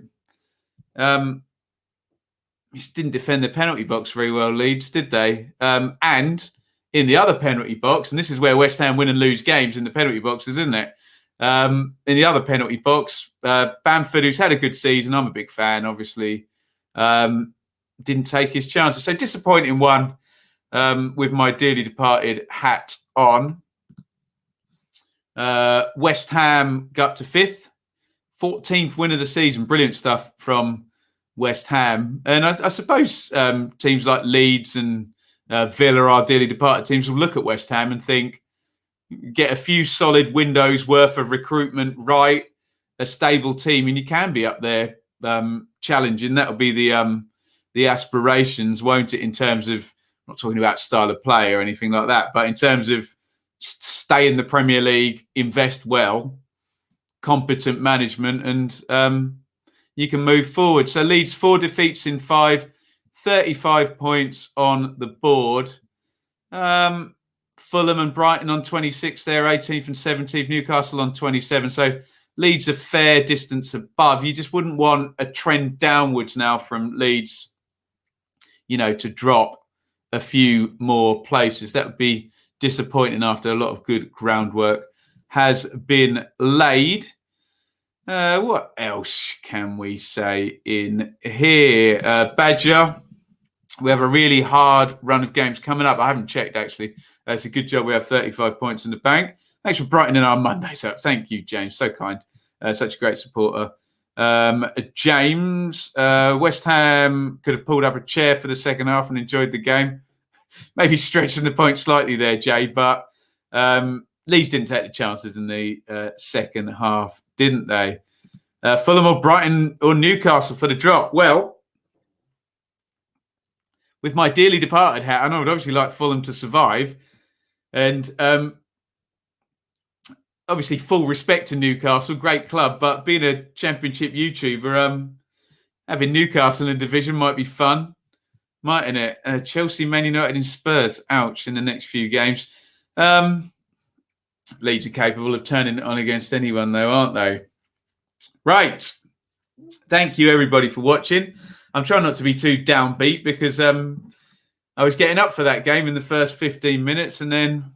just didn't defend the penalty box very well, Leeds, did they? And in the other penalty box, and this is where West Ham win and lose games in the penalty boxes, isn't it? In the other penalty box, Bamford, who's had a good season, I'm a big fan, obviously, didn't take his chances. So disappointing one with my dearly departed hat on. West Ham go up to 5th, 14th win of the season. Brilliant stuff from West Ham. And I suppose teams like Leeds and Villa, our dearly departed teams, will look at West Ham and think, get a few solid windows worth of recruitment right, a stable team, and you can be up there challenging. That'll be the aspirations, won't it, in terms of, I'm not talking about style of play or anything like that, but in terms of stay in the Premier League, invest well, competent management, and you can move forward. So Leeds 4 defeats in 5, 35 points on the board. Fulham and Brighton on 26 there, 18th and 17th. Newcastle on 27. So Leeds a fair distance above. You just wouldn't want a trend downwards now from Leeds, to drop a few more places. That would be disappointing after a lot of good groundwork has been laid. What else can we say in here? Badger, we have a really hard run of games coming up. I haven't checked, actually. It's a good job we have 35 points in the bank. Thanks for brightening our Mondays up. Thank you, James. So kind. Such a great supporter. James, West Ham could have pulled up a chair for the second half and enjoyed the game. Maybe stretching the point slightly there, Jay, but Leeds didn't take the chances in the second half, didn't they? Fulham or Brighton or Newcastle for the drop? Well, with my dearly departed hat, I know I'd obviously like Fulham to survive. And obviously full respect to Newcastle, great club, but being a championship YouTuber, having Newcastle in a division might be fun, mightn't it? Chelsea, Man United and Spurs, ouch, in the next few games. Leeds are capable of turning it on against anyone though, aren't they? Right. Thank you everybody for watching. I'm trying not to be too downbeat because I was getting up for that game in the first 15 minutes and then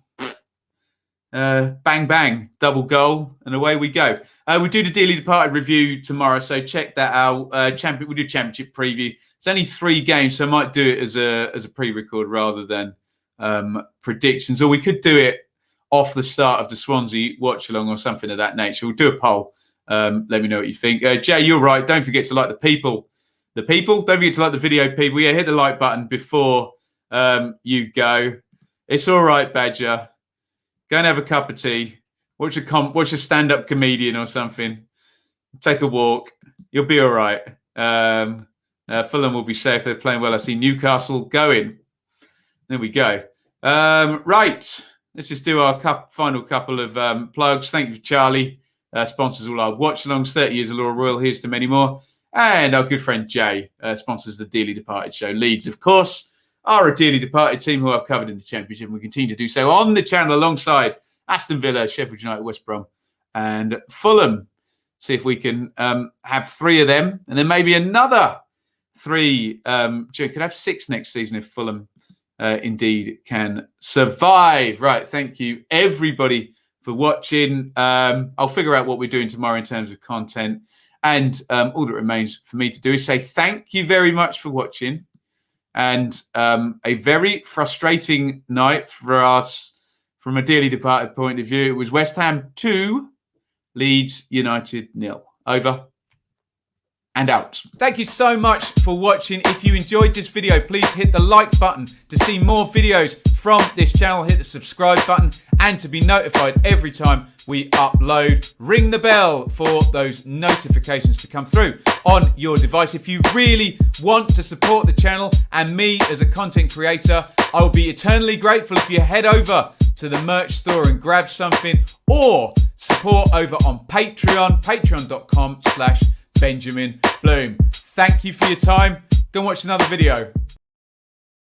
bang, bang, double goal, and away we go. We do the Dearly Departed review tomorrow, so check that out. We do championship preview. It's only 3 games, so I might do it as a pre-record rather than predictions. Or we could do it off the start of the Swansea watch-along or something of that nature. We'll do a poll. Let me know what you think. Jay, you're right. Don't forget to like the people. Don't forget to like the video, people. Yeah, hit the like button before you go. It's all right, Badger. Go and have a cup of tea. Watch a stand-up comedian or something. Take a walk. You'll be all right. Fulham will be safe. They're playing well. I see Newcastle going. There we go. Right. Let's just do our final couple of plugs. Thank you, Charlie. Sponsors all our watch-alongs. 30 years of Laura Royal. Here's to many more. And our good friend Jay sponsors the Dearly Departed show. Leeds, of course, are a Dearly Departed team who I've covered in the Championship and we continue to do so on the channel alongside Aston Villa, Sheffield United, West Brom and Fulham. See if we can have 3 of them and then maybe another 3. Could have 6 next season if Fulham indeed can survive. Right, thank you everybody for watching. I'll figure out what we're doing tomorrow in terms of content. And all that remains for me to do is say thank you very much for watching. And a very frustrating night for us from a Dearly Departed point of view. It was West Ham 2, Leeds United 0. Over and out. Thank you so much for watching. If you enjoyed this video, please hit the like button to see more videos from this channel. Hit the subscribe button and to be notified every time we upload. Ring the bell for those notifications to come through on your device. If you really want to support the channel and me as a content creator, I will be eternally grateful if you head over to the merch store and grab something, or support over on Patreon, patreon.com/Benjamin Bloom. Thank you for your time. Go and watch another video.